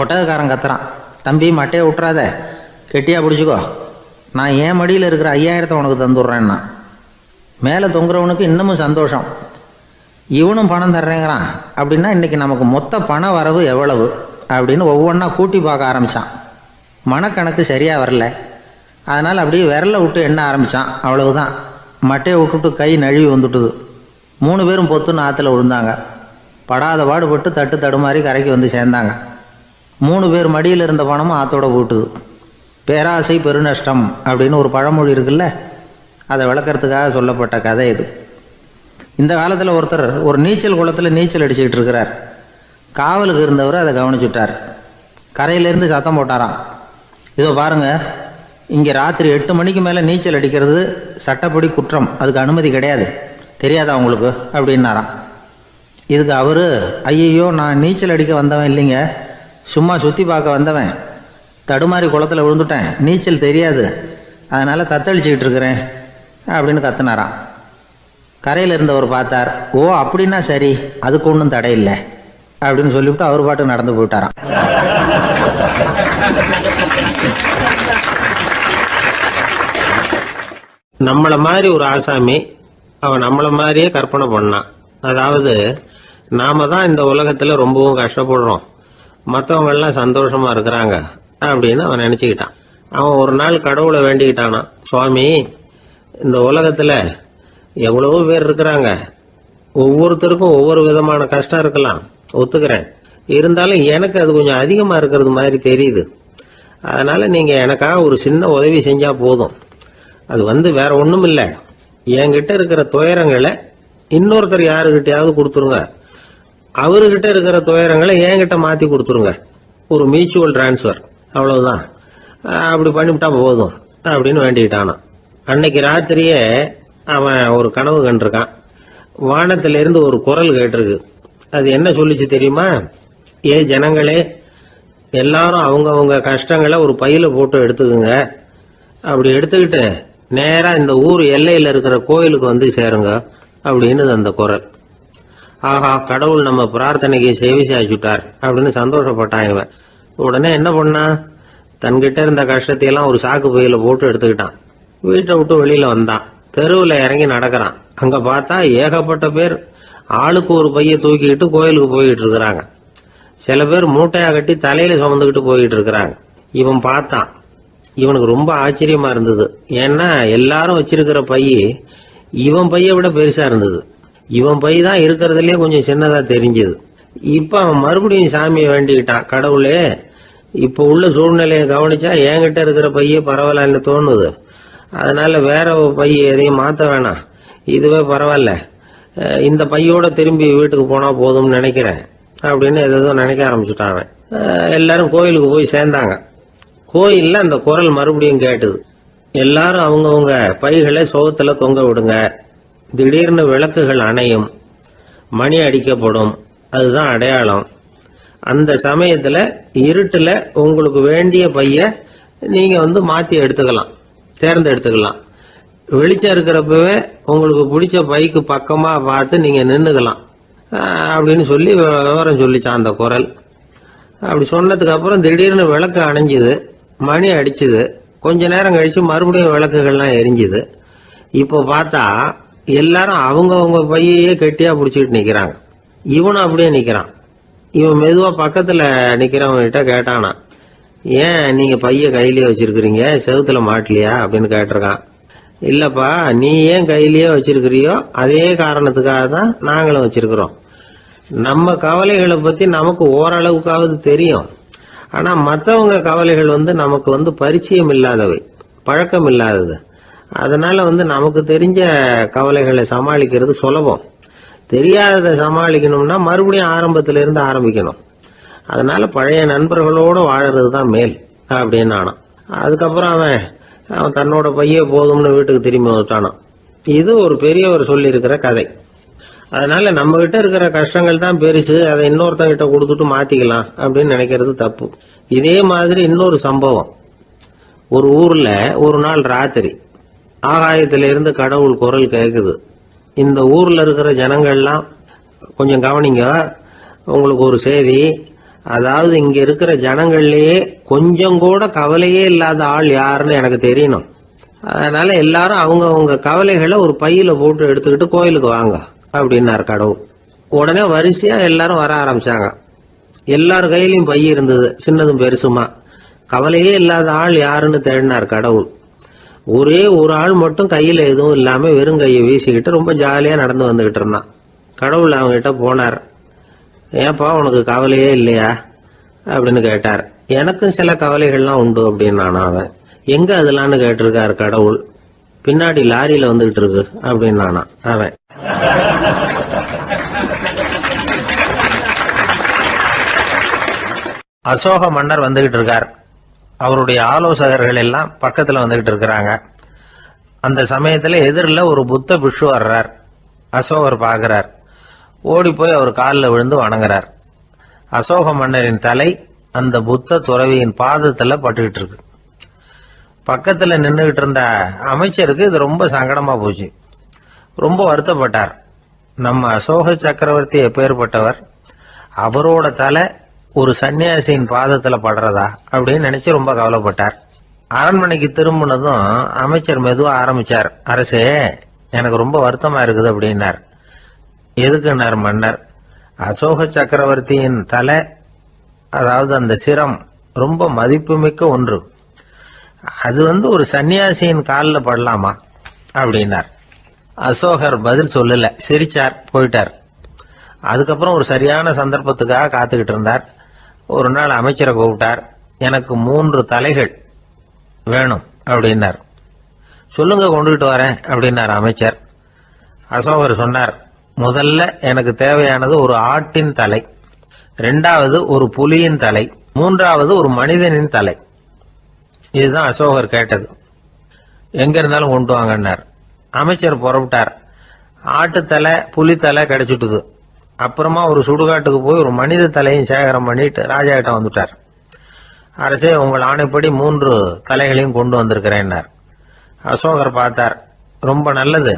A: ஒட்டகக்காரன் கத்துறான், தம்பி மட்டையை விட்டுறாத, கெட்டியாக பிடிச்சிக்கோ, நான் என் மடியில் இருக்கிற 5,000 உனக்கு தந்துடுறேன்னா. மேலே தொங்குறவனுக்கு இன்னமும் சந்தோஷம், இவனும் பணம் தர்றேங்கிறான் அப்படின்னா இன்றைக்கி நமக்கு மொத்த பண வரவு எவ்வளவு அப்படின்னு ஒவ்வொன்றா கூட்டி பார்க்க ஆரம்பித்தான். மனக்கணக்கு சரியாக வரல, அதனால் அப்படியே விரலை விட்டு எண்ண ஆரம்பித்தான். அவ்வளவுதான், மட்டையை விட்டுட்டு கை நழுவி வந்துட்டுது. 3 பேரும் பொத்துன்னு ஆற்றுல விழுந்தாங்க. படாத பாடுபட்டு தட்டு தடுமாறி கரைக்கு வந்து சேர்ந்தாங்க. 3 பேர் மடியில் இருந்த பணமும் ஆற்றோட போட்டுது. பேராசை பெருநஷ்டம் அப்படின்னு ஒரு பழமொழி இருக்குல்ல, அதை விளக்கறதுக்காக சொல்லப்பட்ட கதை இது. இந்த காலத்தில் ஒருத்தர் ஒரு நீச்சல் குளத்தில் நீச்சல் அடிச்சுக்கிட்டு இருக்கிறார். காவலுக்கு இருந்தவர் அதை கவனிச்சுட்டார். கரையிலேருந்து சத்தம் போட்டாராம், இதோ பாருங்க, இங்கே ராத்திரி 8 மணிக்கு மேலே நீச்சல் அடிக்கிறது சட்டப்படி குற்றம், அதுக்கு அனுமதி கிடையாது, தெரியாதா உங்களுக்கு அப்படின்னாராம். இதுக்கு அவர், ஐயையோ நான் நீச்சல் அடிக்க வந்தவன் இல்லைங்க, சும்மா சுற்றி பார்க்க வந்தவன், தடுமாறி குளத்தில் விழுந்துட்டேன், நீச்சல் தெரியாது, அதனால் தத்தளிச்சுக்கிட்டு இருக்கிறேன் அப்படின்னு கத்துனாராம். கரையில் இருந்தவர் பார்த்தார், ஓ அப்படின்னா சரி, அதுக்கு ஒன்றும் தடை இல்லை அப்படின்னு சொல்லிவிட்டு அவர் பாட்டுக்கு நடந்து போயிட்டாராம்.
B: நம்மளை மாதிரி ஒரு ஆசாமி அவன் நம்மளை மாதிரியே கற்பனை பண்ணான். அதாவது நாம தான் இந்த உலகத்துல ரொம்பவும் கஷ்டப்படுறோம், மற்றவங்க எல்லாம் சந்தோஷமா இருக்கிறாங்க அப்படின்னு அவன் நினைச்சுக்கிட்டான். அவன் ஒரு நாள் கடவுளை வேண்டிக்கிட்டானா, சுவாமி இந்த உலகத்துல எவ்வளவோ பேர் இருக்கிறாங்க, ஒவ்வொருத்தருக்கும் ஒவ்வொரு விதமான கஷ்டம் இருக்கலாம், ஒத்துக்கிறேன், இருந்தாலும் எனக்கு அது கொஞ்சம் அதிகமா இருக்கிறது மாதிரி தெரியுது, அதனால நீங்க எனக்காக ஒரு சின்ன உதவி செஞ்சா போதும். அது வேற ஒண்ணும் இல்லை, என்கிட்ட இருக்கிற துயரங்களை இன்னொருத்தர் யாருக்கிட்டையாவது கொடுத்துருங்க, அவர்கிட்ட இருக்கிற துயரங்களை என்கிட்ட மாத்தி கொடுத்துருங்க, ஒரு மியூச்சுவல் டிரான்ஸ்ஃபர், அவ்வளவுதான், அப்படி பண்ணிவிட்டா போதும் அப்படின்னு வேண்டிக்கிட்டானான். அன்னைக்கு ராத்திரியே அவன் ஒரு கனவு கண்டிருக்கான். வானத்திலிருந்து ஒரு குரல் கேட்டிருக்கு. அது என்ன சொல்லிச்சு தெரியுமா? ஏ ஜனங்களே, எல்லாரும் அவங்கவுங்க கஷ்டங்களை ஒரு பையில போட்டு எடுத்துக்குங்க, அப்படி எடுத்துக்கிட்டு நேரா இந்த ஊர் எல்லையில இருக்கிற கோயிலுக்கு வந்து சேருங்க அப்படின்னு அந்த குரல். ஆஹா, கடவுள் நம்ம பிரார்த்தனைக்கு செவி சாய்ச்சுட்டார் அப்படின்னு சந்தோஷப்பட்டான் இவன். உடனே என்ன பண்ணா, தன்கிட்ட இருந்த கஷ்டத்தையெல்லாம் ஒரு சாக்கு பையில போட்டு எடுத்துக்கிட்டான். வீட்டை விட்டு வெளியில வந்தான். தெருவில் இறங்கி நடக்கிறான். அங்க பார்த்தா ஏகப்பட்ட பேர் ஆளுக்கு ஒரு பைய தூக்கிக்கிட்டு கோயிலுக்கு போயிட்டு இருக்கிறாங்க. சில பேர் மூட்டையா கட்டி தலையில சுமந்துக்கிட்டு போயிட்டு இருக்கிறாங்க. இவன் பார்த்தான். இவனுக்கு ரொம்ப ஆச்சரியமா இருந்தது. ஏன்னா எல்லாரும் வச்சிருக்கிற பைய இவன் பைய விட பெருசா இருந்தது. இவன் பை தான் இருக்கிறதுலயே கொஞ்சம் சின்னதா தெரிஞ்சது. இப்ப அவன் மறுபடியும் சாமியை வேண்டிக்கிட்டான், கடவுளே இப்ப உள்ள சூழ்நிலையை கவனிச்சா என்கிட்ட இருக்கிற பைய பரவாயில்லன்னு தோணுது, அதனால வேற பைய எதையும் மாத்த வேணாம், இதுவே பரவாயில்ல, இந்த பையோட திரும்பி வீட்டுக்கு போனா போதும்னு நினைக்கிறேன் அப்படின்னு ஏதோ நினைக்க ஆரம்பிச்சுட்டான் அவன். எல்லாரும் கோயிலுக்கு போய் சேர்ந்தாங்க. கோயில்ல அந்த குரல் மறுபடியும் கேட்டுது. எல்லாரும் அவங்கவுங்க பைகளை சோகத்துல தொங்க விடுங்க, திடீர்னு விளக்குகள் அணையும், மணி அடிக்கப்படும், அதுதான் அடையாளம். அந்த சமயத்துல இருட்டுல உங்களுக்கு வேண்டிய பைய நீங்க மாத்தி எடுத்துக்கலாம், தேர்ந்தெடுத்துக்கலாம். வெளிச்சம் இருக்கிறப்பவே உங்களுக்கு பிடிச்ச பைக்கு பக்கமா பார்த்து நீங்க நின்னுக்கலாம் அப்படின்னு சொல்லி விவரம் சொல்லிச்சான் அந்த குரல். அப்படி சொன்னதுக்கு அப்புறம் திடீர்னு விளக்கு அணைஞ்சுது, மணி அடிச்சுது. கொஞ்ச நேரம் கழிச்சு மறுபடியும் விளக்குகள்லாம் எரிஞ்சுது. இப்போ பார்த்தா எல்லாரும் அவங்கவுங்க பையையே கெட்டியா பிடிச்சிக்கிட்டு நிக்கிறாங்க. இவனும் அப்படியே நிக்கிறான். இவன் மெதுவா பக்கத்துல நிக்கிறவங்கிட்ட கேட்டானா, ஏன் நீங்க பைய கையிலேயே வச்சிருக்கிறீங்க, செவுத்துல மாட்டலையா அப்படின்னு கேட்டிருக்கான். இல்லப்பா, நீ ஏன் கையிலேயே வச்சிருக்கிறியோ அதே காரணத்துக்காக தான் நாங்களும் வச்சிருக்கிறோம். நம்ம கவலைகளை பத்தி நமக்கு ஓரளவுக்காவது தெரியும். ஆனா மற்றவங்க கவலைகள் நமக்கு பரிச்சயம் இல்லாதவை, பழக்கம் இல்லாதது. அதனால நமக்கு தெரிஞ்ச கவலைகளை சமாளிக்கிறது சுலபம். தெரியாததை சமாளிக்கணும்னா மறுபடியும் ஆரம்பத்துல இருந்து ஆரம்பிக்கணும். அதனால பழைய நண்பர்களோட வாழறது தான் மேல் அப்படின்னு ஆனான். அதுக்கப்புறம் அவன் தன்னோட பைய போதும்னு வீட்டுக்கு திரும்பி வந்துட்டானான். இது ஒரு பெரியவர் சொல்லி இருக்கிற கதை. அதனால நம்ம கிட்ட இருக்கிற கஷ்டங்கள் தான் பெருசு, அதை இன்னொருத்தங்கிட்ட கொடுத்துட்டு மாத்திக்கலாம் அப்படின்னு நினைக்கிறது தப்பு. இதே மாதிரி இன்னொரு சம்பவம். ஒரு ஊர்ல ஒரு நாள் ராத்திரி ஆகாயத்தில இருந்து கடவுள் குரல் கேக்குது. இந்த ஊர்ல இருக்கிற ஜனங்கள்லாம் கொஞ்சம் கவனிங்க, உங்களுக்கு ஒரு செய்தி. அதாவது இங்க இருக்கிற ஜனங்கள்லயே கொஞ்சம் கூட கவலையே இல்லாத ஆள் யாருன்னு எனக்கு தெரியணும். அதனால எல்லாரும் அவங்க கவலைகளை ஒரு பையில போட்டு எடுத்துக்கிட்டு கோயிலுக்கு வாங்க அப்படின்னாரு கடவுள். உடனே வரிசையா எல்லாரும் வர ஆரம்பிச்சாங்க. எல்லார் கையிலயும் பை இருந்தது, சின்னதும் பெருசுமா. கவலையே இல்லாத ஆள் யாருன்னு தேடினார் கடவுள். ஒரே ஒரு ஆள் மட்டும் கையில எதுவும் இல்லாம வெறும் கையை வீசிக்கிட்டு ரொம்ப ஜாலியா நடந்து வந்துகிட்டு இருந்தான். கடவுள் அவங்க கிட்ட போனார். ஏப்பா, உனக்கு கவலையே இல்லையா அப்படின்னு கேட்டார். எனக்கும் சில கவலைகள்லாம் உண்டு அப்படின்னு அவன். எங்க அதெல்லாம்னு கேட்டிருக்காரு கடவுள். பின்னாடி லாரியில வந்துகிட்டு இருக்கு அப்படின்னு அவன்.
A: அசோக மன்னர் வந்துகிட்டு இருக்கார். அவருடைய ஆலோசகர்கள் எல்லாம் பக்கத்துல வந்துகிட்டு இருக்கிறாங்க. அந்த சமயத்துல எதிரில் ஒரு புத்த பிக்ஷு வர்றார். அசோகர் பார்க்கிறார். ஓடி போய் அவர் காலில் விழுந்து வணங்குறார். அசோக மன்னரின் தலை அந்த புத்த துறவியின் பாதத்துல பட்டுக்கிட்டு இருக்கு. பக்கத்துல நின்றுகிட்டு இருந்த அமைச்சருக்கு இது ரொம்ப சங்கடமா போச்சு. ரொம்ப வருத்தப்பட்டார். நம்ம அசோக சக்கரவர்த்தி எப்பேற்பட்டவர், அவரோட தலை ஒரு சன்னியாசியின் பாதத்துல படுறதா அப்படின்னு நினைச்சு ரொம்ப கவலைப்பட்டார். அரண்மனைக்கு திரும்பினதும் அமைச்சர் மெதுவா ஆரம்பிச்சார். அரசே, எனக்கு ரொம்ப வருத்தமா இருக்குது அப்படின்னார். எதுக்குன்னார் மன்னர். அசோக சக்கரவர்த்தியின் தலை, அதாவது அந்த சிரம் ரொம்ப மதிப்புமிக்க ஒன்று. அது ஒரு சன்னியாசியின் காலில் படலாமா அப்படின்னார். அசோகர் பதில் சொல்லல, சிரிச்சார், போயிட்டார். அதுக்கப்புறம் ஒரு சரியான சந்தர்ப்பத்துக்காக காத்துக்கிட்டு இருந்தார். ஒரு நாள் அமைச்சரை கூப்பிட்டார். எனக்கு 3 தலைகள் வேணும் அப்படின்னார். சொல்லுங்க, கொண்டுகிட்டு வரேன் அப்படின்னார் அமைச்சர். அசோகர் சொன்னார், முதல்ல எனக்கு தேவையானது ஒரு ஆட்டின் தலை, 2வது ஒரு புலியின் தலை, 3வது ஒரு மனிதனின் தலை. இதுதான் அசோகர் கேட்டது. எங்க இருந்தாலும் கொண்டு வாங்கன்னார். அமைச்சர் புறப்பட்டார். ஆட்டுத்தலை, புலித்தலை கிடைச்சிட்டுது. அப்புறமா ஒரு சுடுகாட்டுக்கு போய் ஒரு மனித தலையும் சேகரம் பண்ணிட்டு ராஜா கிட்ட வந்துட்டார். அரசே, உங்கள் ஆணைப்படி 3 தலைகளையும் கொண்டு வந்திருக்கிறேன்னார். அசோகர் பார்த்தார். ரொம்ப நல்லது,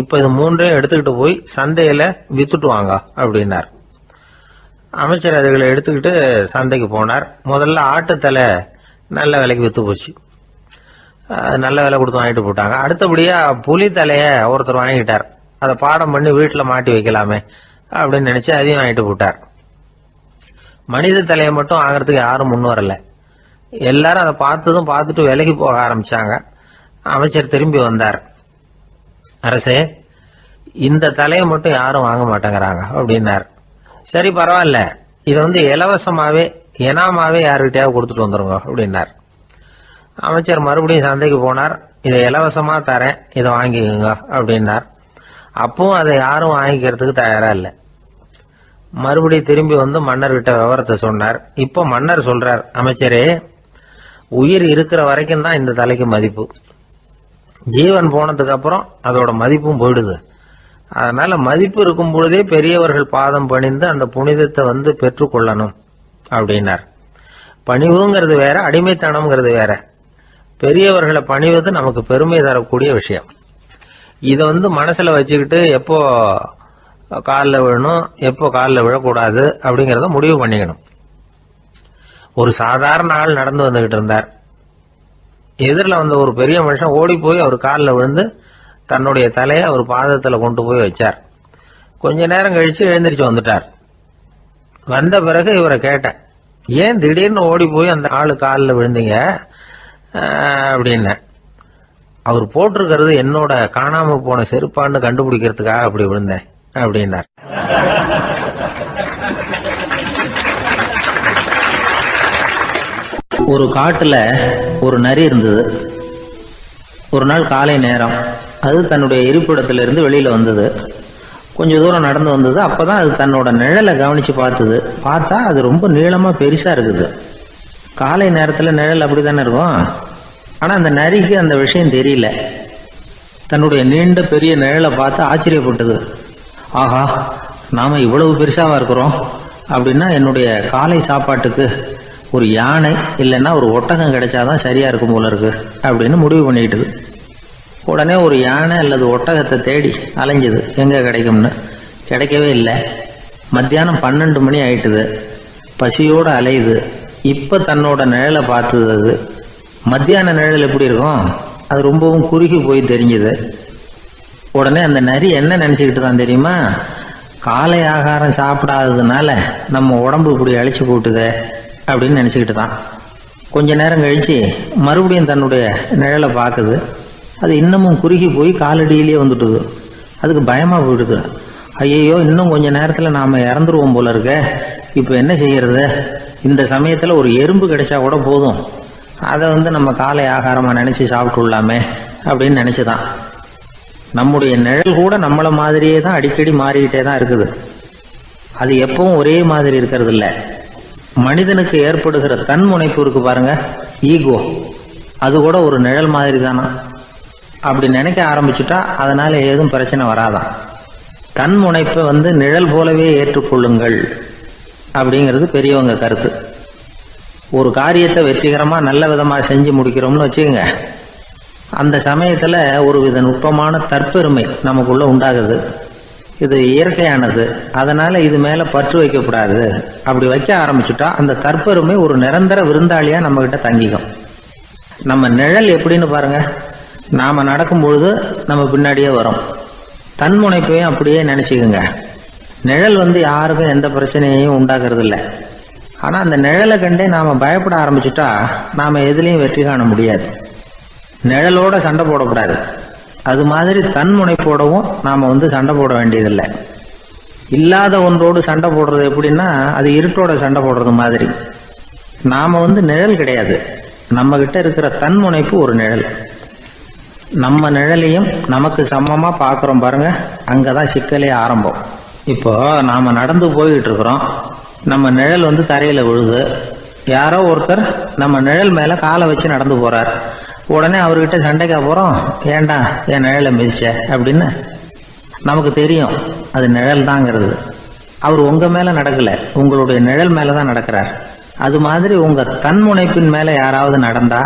A: இப்ப இது 3ஐயும் எடுத்துக்கிட்டு போய் சந்தையில வித்துட்டு வாங்க அப்படின்னார். அமைச்சர் அதுகளை எடுத்துக்கிட்டு சந்தைக்கு போனார். முதல்ல ஆட்டுத்தலை நல்ல விலைக்கு வித்து போச்சு. நல்ல விலை கொடுத்து வாங்கிட்டு போட்டாங்க. அடுத்தபடியா புலி தலைய ஒருத்தர் வாங்கிட்டார். அதை பாடம் பண்ணி வீட்டுல மாட்டி வைக்கலாமே அப்படின்னு நினைச்சு அதையும் வாங்கிட்டு போட்டார். மனித தலையை மட்டும் வாங்கறதுக்கு யாரும் முன் வரல. எல்லாரும் அதை பார்த்துட்டு விலைக்கு போக ஆரம்பிச்சாங்க. அமைச்சர் திரும்பி வந்தார். அரசே, இந்த தலையை மட்டும் யாரும் வாங்க மாட்டேங்கிறாங்க அப்படின்னார். சரி, பரவாயில்ல, இதை இலவசமாவே எனாமாவே யாருக்கிட்டையாவது கொடுத்துட்டு வந்துருங்க அப்படின்னார். அமைச்சர் மறுபடியும் சந்தைக்கு போனார். இதை இலவசமா தரேன், இதை வாங்கிக்கோங்க அப்படின்னார். அப்பவும் அதை யாரும் வாங்கிக்கிறதுக்கு தயாரா இல்லை. மறுபடியும் திரும்பி மன்னர்கிட்ட விவரத்தை சொன்னார். இப்போ மன்னர் சொல்றார், அமைச்சரே, உயிர் இருக்கிற வரைக்கும் தான் இந்த தலைக்கு மதிப்பு. ஜீவன் போனதுக்கு அப்புறம் அதோட மதிப்பும் போயிடுது. அதனால மதிப்பு இருக்கும் பொழுதே பெரியவர்கள் பாதம் பணிந்து அந்த புனிதத்தை பெற்றுக்கொள்ளணும் அப்படின்னார். பணிவுங்கிறது வேற, அடிமைத்தனம்ங்கிறது வேற. பெரியவர்களை பணிவது நமக்கு பெருமை தரக்கூடிய விஷயம். இதை மனசுல வச்சுக்கிட்டு எப்போ காலில் விழணும், எப்போ காலில் விழக்கூடாது அப்படிங்கிறத முடிவு பண்ணிக்கணும். ஒரு சாதாரண ஆள் நடந்து வந்துகிட்டு இருந்தார். எதிரில் வந்த ஒரு பெரிய மனுஷன் ஓடி போய் அவர் காலில் விழுந்து தன்னுடைய தலையை அவர் பாதத்துல கொண்டு போய் வச்சார். கொஞ்ச நேரம் கழிச்சு எழுந்திரிச்சு வந்துட்டார். வந்த பிறகு இவரை கேட்டேன்,
B: ஏன் திடீர்னு ஓடி போய் அந்த ஆளு காலில் விழுந்தீங்க அப்படின்னு. அவர் போட்டிருக்கிறது என்னோட காணாம போன செருப்பான்னு கண்டுபிடிக்கிறதுக்காக அப்படி விழுந்தேன் அப்படின்னார்.
A: ஒரு காட்டுல ஒரு நரி இருந்தது. ஒரு நாள் காலை நேரம் அது தன்னுடைய இருப்பிடத்திலிருந்து வெளியில வந்தது. கொஞ்ச தூரம் நடந்து வந்தது. அப்பதான் அது தன்னோட நிழலை கவனிச்சு பார்த்தது. பார்த்தா அது ரொம்ப நீளமா பெருசா இருக்குது. காலை நேரத்துல நிழல் அப்படித்தானே இருக்கும். ஆனா அந்த நரிக்கு அந்த விஷயம் தெரியல. தன்னுடைய நீண்ட பெரிய நிழலை பார்த்து ஆச்சரியப்பட்டது. ஆஹா, நாம இவ்வளவு பெருசாவா இருக்கிறோம் அப்படின்னா என்னுடைய காலை சாப்பாட்டுக்கு ஒரு யானை இல்லைன்னா ஒரு ஒட்டகம் கிடைச்சாதான் சரியா இருக்கும் போல இருக்கு அப்படின்னு முடிவு பண்ணிக்கிட்டது. உடனே ஒரு யானை அல்லது ஒட்டகத்தை தேடி அலைஞ்சது, எங்க கிடைக்கும்னு. கிடைக்கவே இல்லை. மத்தியானம் 12 மணி ஆயிட்டுது. பசியோடு அலையுது. இப்ப தன்னோட நிழலை பார்த்தது. அது மத்தியான நிழல் எப்படி இருக்கும்? அது ரொம்பவும் குறுகி போய் தெரிஞ்சுது. உடனே அந்த நரி என்ன நினைச்சுக்கிட்டு தான் தெரியுமா? காலை ஆகாரம் சாப்பிடாததுனால நம்ம உடம்பு இப்படி அழிச்சு போட்டுதே அப்படின்னு நினைச்சுக்கிட்டு தான். கொஞ்ச நேரம் கழிச்சு மறுபடியும் தன்னுடைய நிழலை பார்க்குது. அது இன்னமும் குறுகி போய் காலடியிலேயே வந்துட்டுது. அதுக்கு பயமா போயிடுது. ஐயோ, இன்னும் கொஞ்ச நேரத்துல நாம இறந்துருவோம் போல இருக்க. இப்ப என்ன செய்யறது? இந்த சமயத்துல ஒரு எறும்பு கிடைச்சா கூட போதும், அதை நம்ம காலை ஆகாரமா நினைச்சு சாப்பிட்டுள்ளாமே அப்படின்னு நினைச்சுதான். நம்முடைய நிழல் கூட நம்மள மாதிரியே தான் அடிக்கடி மாறிக்கிட்டே தான் இருக்குது. அது எப்பவும் ஒரே மாதிரி இருக்கிறது இல்ல. மனிதனுக்கு ஏற்படுகிற தன்முனைப்பு இருக்கு பாருங்க, ஈகோ, அது கூட ஒரு நிழல் மாதிரி தானா. அப்படி நினைக்க ஆரம்பிச்சுட்டா அதனால ஏதும் பிரச்சனை வராதான். தன்முனைப்பை நிழல் போலவே ஏற்றுக்கொள்ளுங்கள் அப்படிங்கிறது பெரியவங்க கருத்து. ஒரு காரியத்தை வெற்றிகரமா நல்ல விதமா செஞ்சு முடிக்கிறோம்னு வச்சுக்கோங்க. அந்த சமயத்துல ஒரு வித நுட்பமான தற்பெருமை நமக்குள்ள உண்டாகுது. இது இயற்கையானது, அதனால இது மேல பற்று வைக்கக்கூடாது. அப்படி வைக்க ஆரம்பிச்சுட்டா அந்த தற்பெருமை ஒரு நிரந்தர விருந்தாளியா நம்ம கிட்ட தங்கிக்கும். நம்ம நிழல் எப்படின்னு பாருங்க, நாம நடக்கும் பொழுது நம்ம பின்னாடியே வரும். தன்முனைப்பையும் அப்படியே நினைச்சுக்குங்க. நிழல் யாருக்கும் எந்த பிரச்சனையையும் உண்டாக்குறது இல்லை. ஆனா அந்த நிழலை கண்டே நாம பயப்பட ஆரம்பிச்சுட்டா நாம எதுலையும் வெற்றி காண முடியாது. நிழலோட சண்டை போடக்கூடாது. அது மாதிரி தன்முனைப்போடவும் நாம சண்டை போட வேண்டியதில்லை. இல்லாத ஒன்றோடு சண்டை போடுறது எப்படின்னா, அது இருட்டோட சண்டை போடுறது மாதிரி. நாம நிழல் கிடையாது. நம்ம கிட்ட இருக்கிற தன்முனைப்பு ஒரு நிழல். நம்ம நிழலையும் நமக்கு சமமா பாக்குறோம் பாருங்க, அங்கதான் சிக்கலே ஆரம்பம். இப்போ நாம நடந்து போய்கிட்டு இருக்கிறோம். நம்ம நிழல் தரையில விழுது. யாரோ ஒருத்தர் நம்ம நிழல் மேல காலை வச்சு நடந்து போறார். உடனே அவர்கிட்ட சண்டைக்கா போறோம், ஏண்டா என் நிழலை மிதிச்ச அப்படின்னு. நமக்கு தெரியும் அது நிழல் தாங்கிறது. அவர் உங்க மேல நடக்கல, உங்களுடைய நிழல் மேலதான் நடக்கிறார். அது மாதிரி உங்க தன்முனைப்பின் மேல யாராவது நடந்தா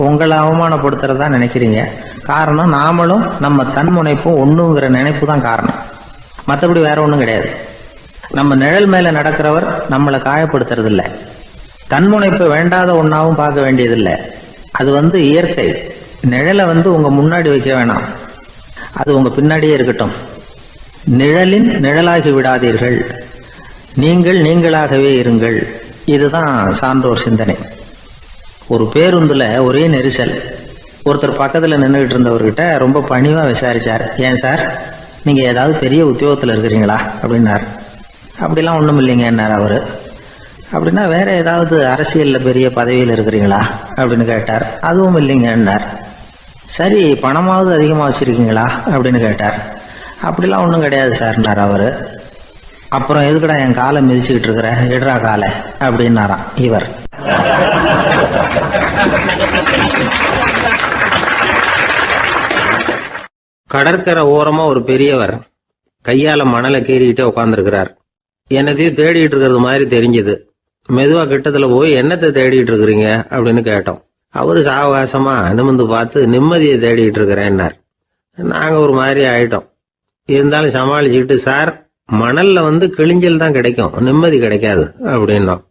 A: உங்களை அவமானப்படுத்துறதா நினைக்கிறீங்க. காரணம், நாமளும் நம்ம தன்முனைப்பும் ஒண்ணுங்கிற நினைப்பு தான் காரணம். மற்றபடி வேற ஒண்ணும் கிடையாது. நம்ம நிழல் மேல நடக்கிறவர் நம்மளை காயப்படுத்துறது இல்லை. தன்முனைப்பை வேண்டாத ஒன்னாவும் பார்க்க வேண்டியதில்லை. அது இயற்கை. நிழலை உங்க முன்னாடி வைக்க வேணாம், அது உங்க பின்னாடியே இருக்கட்டும். நிழலின் நிழலாகி விடாதீர்கள், நீங்கள் நீங்களாகவே இருங்கள். இதுதான் சான்றோர் சிந்தனை. ஒரு பேருந்துல ஒரே நெரிசல். ஒருத்தர் பக்கத்துல நின்றுகிட்டு இருந்தவர்கிட்ட ரொம்ப பணிவா விசாரிச்சார், ஏன் சார், நீங்க ஏதாவது பெரிய உத்தியோகத்துல இருக்கிறீங்களா அப்படின்னார். அப்படிலாம் ஒண்ணும் இல்லைங்கன்னார் அவரு. அப்படின்னா வேற ஏதாவது அரசியல்ல பெரிய பதவியில் இருக்கிறீங்களா அப்படின்னு கேட்டார். அதுவும் இல்லைங்கன்னார். சரி, பணமாவது அதிகமா வச்சிருக்கீங்களா அப்படின்னு கேட்டார். அப்படிலாம் ஒன்றும் கிடையாது சார்னார் அவரு. அப்புறம் எதுக்குடா என் காலை மிதிச்சுக்கிட்டு இருக்கிற, எடுறா காலை அப்படின்னாராம் இவர்.
B: கடற்கரை ஓரமா ஒரு பெரியவர் கையால மணலை கீறிக்கிட்டே உட்காந்துருக்கிறார். என்னத்தையும் தேடிட்டு இருக்கிறது மாதிரி தெரிஞ்சது. மெதுவா கிட்டத்துல போய் என்னத்தை தேடிட்டு இருக்கிறீங்க அப்படின்னு கேட்டோம். அவரு சாவகாசமா நிமிந்து பார்த்து நிம்மதியை தேடிட்டு இருக்கிறேன்னார். நாங்க ஒரு மாதிரி ஆயிட்டோம். இருந்தாலும் சமாளிச்சுக்கிட்டு, சார், மணல்ல கிழிஞ்சல் தான் கிடைக்கும், நிம்மதி கிடைக்காது அப்படின்னோம்.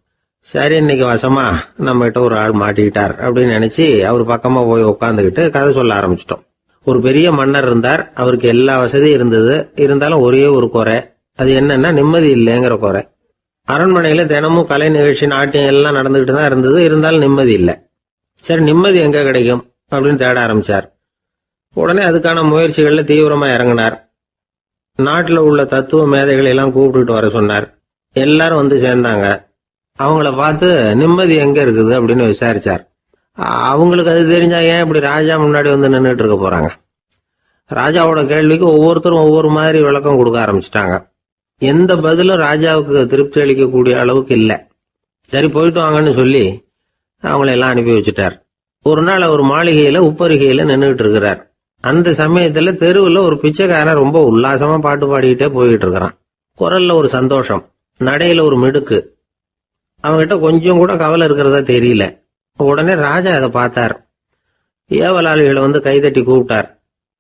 B: சரி, இன்னைக்கு வசமா நம்ம கிட்ட ஒரு ஆள் மாட்டிக்கிட்டார் அப்படின்னு நினைச்சு அவர் பக்கமா போய் உட்காந்துக்கிட்டு கதை சொல்ல ஆரம்பிச்சிட்டோம். ஒரு பெரிய மன்னர் இருந்தார். அவருக்கு எல்லா வசதியும் இருந்தது. இருந்தாலும் ஒரே ஒரு குறை. அது என்னன்னா நிம்மதி இல்லைங்கிற குறை. அரண்மனையில் தினமும் கலை நிகழ்ச்சி, நாட்டியம் எல்லாம் நடந்துகிட்டு தான் இருந்தது. இருந்தாலும் நிம்மதி இல்லை. சரி, நிம்மதி எங்கே கிடைக்கும் அப்படின்னு தேட ஆரம்பித்தார். உடனே அதுக்கான முயற்சிகளில் தீவிரமாக இறங்கினார். நாட்டில் உள்ள தத்துவ மேதைகளை எல்லாம் கூப்பிட்டுட்டு வர சொன்னார். எல்லாரும் வந்து சேர்ந்தாங்க. அவங்கள பார்த்து நிம்மதி எங்கே இருக்குது அப்படின்னு விசாரிச்சார். அவங்களுக்கு அது தெரிஞ்சா ஏன் இப்படி ராஜா முன்னாடி வந்து நின்றுட்டு இருக்க போகிறாங்க? ராஜாவோட கேள்விக்கு ஒவ்வொருத்தரும் ஒவ்வொரு மாதிரி விளக்கம் கொடுக்க ஆரம்பிச்சிட்டாங்க. எந்த பதிலும் ராஜாவுக்கு திருப்தி அளிக்கக்கூடிய அளவுக்கு இல்லை. சரி, போயிட்டு வாங்கன்னு சொல்லி அவங்களெல்லாம் அனுப்பி வச்சுட்டார். ஒரு நாள் அவர் மாளிகையில் உப்பருகையில் நின்றுட்டு இருக்கிறார். அந்த சமயத்தில் தெருவில் ஒரு பிச்சைக்காரன் ரொம்ப உல்லாசமாக பாட்டு பாடிக்கிட்டே போய்கிட்டு இருக்கிறான். குரல்ல ஒரு சந்தோஷம், நடையில ஒரு மிடுக்கு. அவங்ககிட்ட கொஞ்சம் கூட கவலை இருக்கிறதா தெரியல. உடனே ராஜா அதை பார்த்தார். ஏவலாளிகளை வந்து கைதட்டி கூப்பிட்டார்.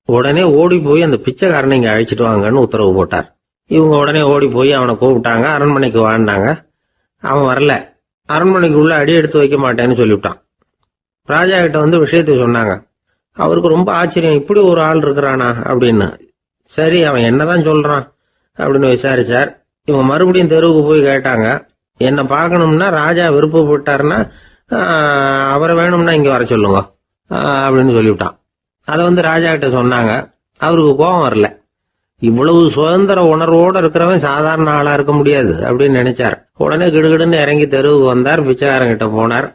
B: உடனே ஓடி போய் அந்த பிச்சைக்காரனை இங்கே அழைச்சிட்டு வாங்கன்னு உத்தரவு போட்டார். இவங்க உடனே ஓடி போய் அவனை கூப்பிட்டாங்க. அரண்மனைக்கு வாழ்ந்தாங்க. அவன் வரல. அரண்மனைக்கு உள்ள அடி எடுத்து வைக்க மாட்டேன்னு சொல்லிவிட்டான். ராஜா கிட்ட வந்து விஷயத்தை சொன்னாங்க. அவருக்கு ரொம்ப ஆச்சரியம், இப்படி ஒரு ஆள் இருக்கிறானா அப்படின்னு. சரி, அவன் என்னதான் சொல்றான் அப்படின்னு விசாரிச்சார். இவங்க மறுபடியும் தெருவுக்கு போய் கேட்டாங்க. என்னை பார்க்கணும்னா ராஜா விருப்பப்பட்டாருன்னா அவரை வேணும்னா இங்கே வர சொல்லுங்க அப்படின்னு சொல்லிவிட்டான். அதை வந்து ராஜா கிட்ட சொன்னாங்க. அவருக்கு கோபம் வரல. இவ்வளவு சுதந்திர உணர்வோடு இருக்கிறவன் சாதாரண ஆளா இருக்க முடியாது அப்படின்னு நினைச்சார். உடனே கிடுகிடுன்னு இறங்கி தெருவுக்கு வந்தார். பிச்சைக்காரங்கிட்ட போனார்.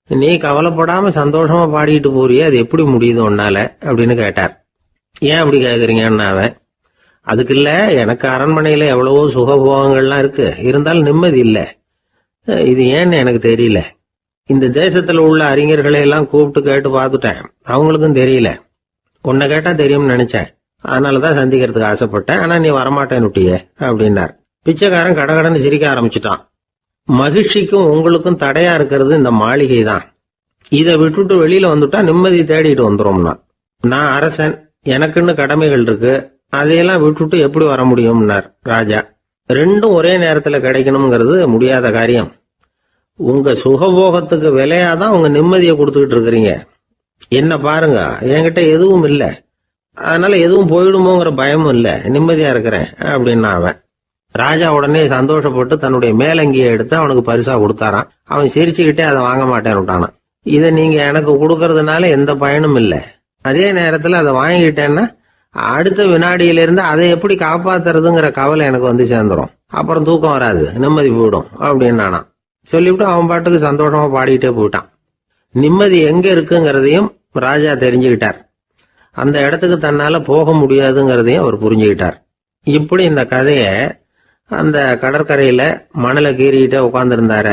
B: நீ கவலைப்படாம சந்தோஷமா பாடிட்டு போறியே, அது எப்படி முடியுது உன்னால அப்படின்னு கேட்டார். ஏன் அப்படி கேக்குறீங்கன்னு அவன், அதுக்கு இல்ல, எனக்கு அரண்மனையில எவ்வளவோ சுகபோகங்கள்லாம் இருக்கு, இருந்தாலும் நிம்மதி இல்லை. இது ஏன்னு எனக்கு தெரியல. இந்த தேசத்துல உள்ள அறிஞர்களை எல்லாம் கூப்பிட்டு கேட்டு பார்த்துட்டேன், அவங்களுக்கும் தெரியல. உன்னை கேட்டா தெரியும்னு நினைச்சேன், அதனாலதான் சந்திக்கிறதுக்கு ஆசைப்பட்டேன். ஆனா நீ வரமாட்டேன்னுட்டியே அப்படின்னார். பிச்சைக்காரன் கடகடன்னு சிரிக்க ஆரம்பிச்சுட்டான். மகிழ்ச்சிக்கும் உங்களுக்கும் தடையா இருக்கிறது இந்த மாளிகை தான். இதை விட்டுட்டு வெளியில வந்துட்டா நிம்மதி தேடிட்டு வந்துடும்னா. நான் அரசன், எனக்குன்னு கடமைகள் இருக்கு, அதையெல்லாம் விட்டுட்டு எப்படி வர முடியும்னார் ராஜா. ரெண்டும் ஒரே நேரத்துல கிடைக்கணுங்கிறது முடியாத காரியம். உங்க சுகபோகத்துக்கு விலையாதான் உங்க நிம்மதியை கொடுத்துக்கிட்டு இருக்கிறீங்க. என்ன பாருங்க, என்கிட்ட எதுவும் இல்லை, அதனால எதுவும் போயிடுமோங்கிற பயமும் இல்லை, நிம்மதியா இருக்கிறேன் அப்படின்னா அவன். ராஜா உடனே சந்தோஷப்பட்டு தன்னுடைய மேலங்கியை எடுத்து அவனுக்கு பரிசா கொடுத்தாரான். அவன் சிரிச்சுக்கிட்டே அதை வாங்க மாட்டேன்னு விட்டானான். இதை நீங்க எனக்கு கொடுக்கறதுனால எந்த பயனும் இல்லை, அதே நேரத்துல அதை வாங்கிக்கிட்டேன்னா அடுத்த வினாடியிலிருந்து அதை எப்படி காப்பாத்துறதுங்கிற கவலை எனக்கு வந்து சேர்ந்துடும், அப்புறம் தூக்கம் வராது, நிம்மதி போயிடும் அப்படின்னானா. சொல்லிவிட்டு அவன் பாட்டுக்கு சந்தோஷமா பாடிக்கிட்டே போயிட்டான். நிம்மதி எங்க இருக்குங்கிறதையும் ராஜா தெரிஞ்சுக்கிட்டார். அந்த இடத்துக்கு தன்னால போக முடியாதுங்கிறதையும் அவர் புரிஞ்சுக்கிட்டார். இப்படி இந்த கதைய அந்த கடற்கரையில மணலை கீறிக்கிட்டே உட்கார்ந்துருந்தார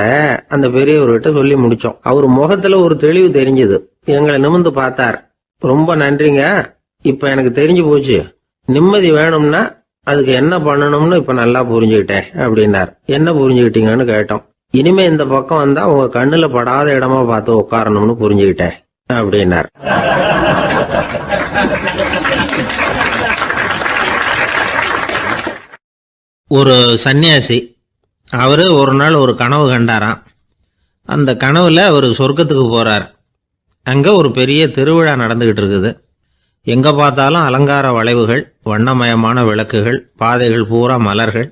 B: அந்த பெரியவர்கிட்ட சொல்லி முடிச்சோம். அவர் முகத்துல ஒரு தெளிவு தெரிஞ்சது. எங்களை நிமிர்ந்து பார்த்தார். ரொம்ப நன்றிங்க, இப்ப எனக்கு தெரிஞ்சு போச்சு, நிம்மதி வேணும்னா அதுக்கு என்ன பண்ணணும்னு இப்ப நல்லா புரிஞ்சுக்கிட்டேன் அப்படின்னார். என்ன புரிஞ்சுக்கிட்டீங்கன்னு கேட்டோம். இனிமே இந்த பக்கம் வந்தா உங்க கண்ணுல படாத இடமா பார்த்து உட்காரணும்னு புரிஞ்சுக்கிட்டேன் அப்படின்னார்.
A: ஒரு சன்னியாசி, அவரு ஒரு நாள் ஒரு கனவு கண்டாராம். அந்த கனவுல அவர் சொர்க்கத்துக்கு போறார். அங்க ஒரு பெரிய திருவிழா நடந்துகிட்டு இருக்குது. எங்க பார்த்தாலும் அலங்கார வளைவுகள், வண்ணமயமான விளக்குகள், பாதைகள் பூரா மலர்கள்,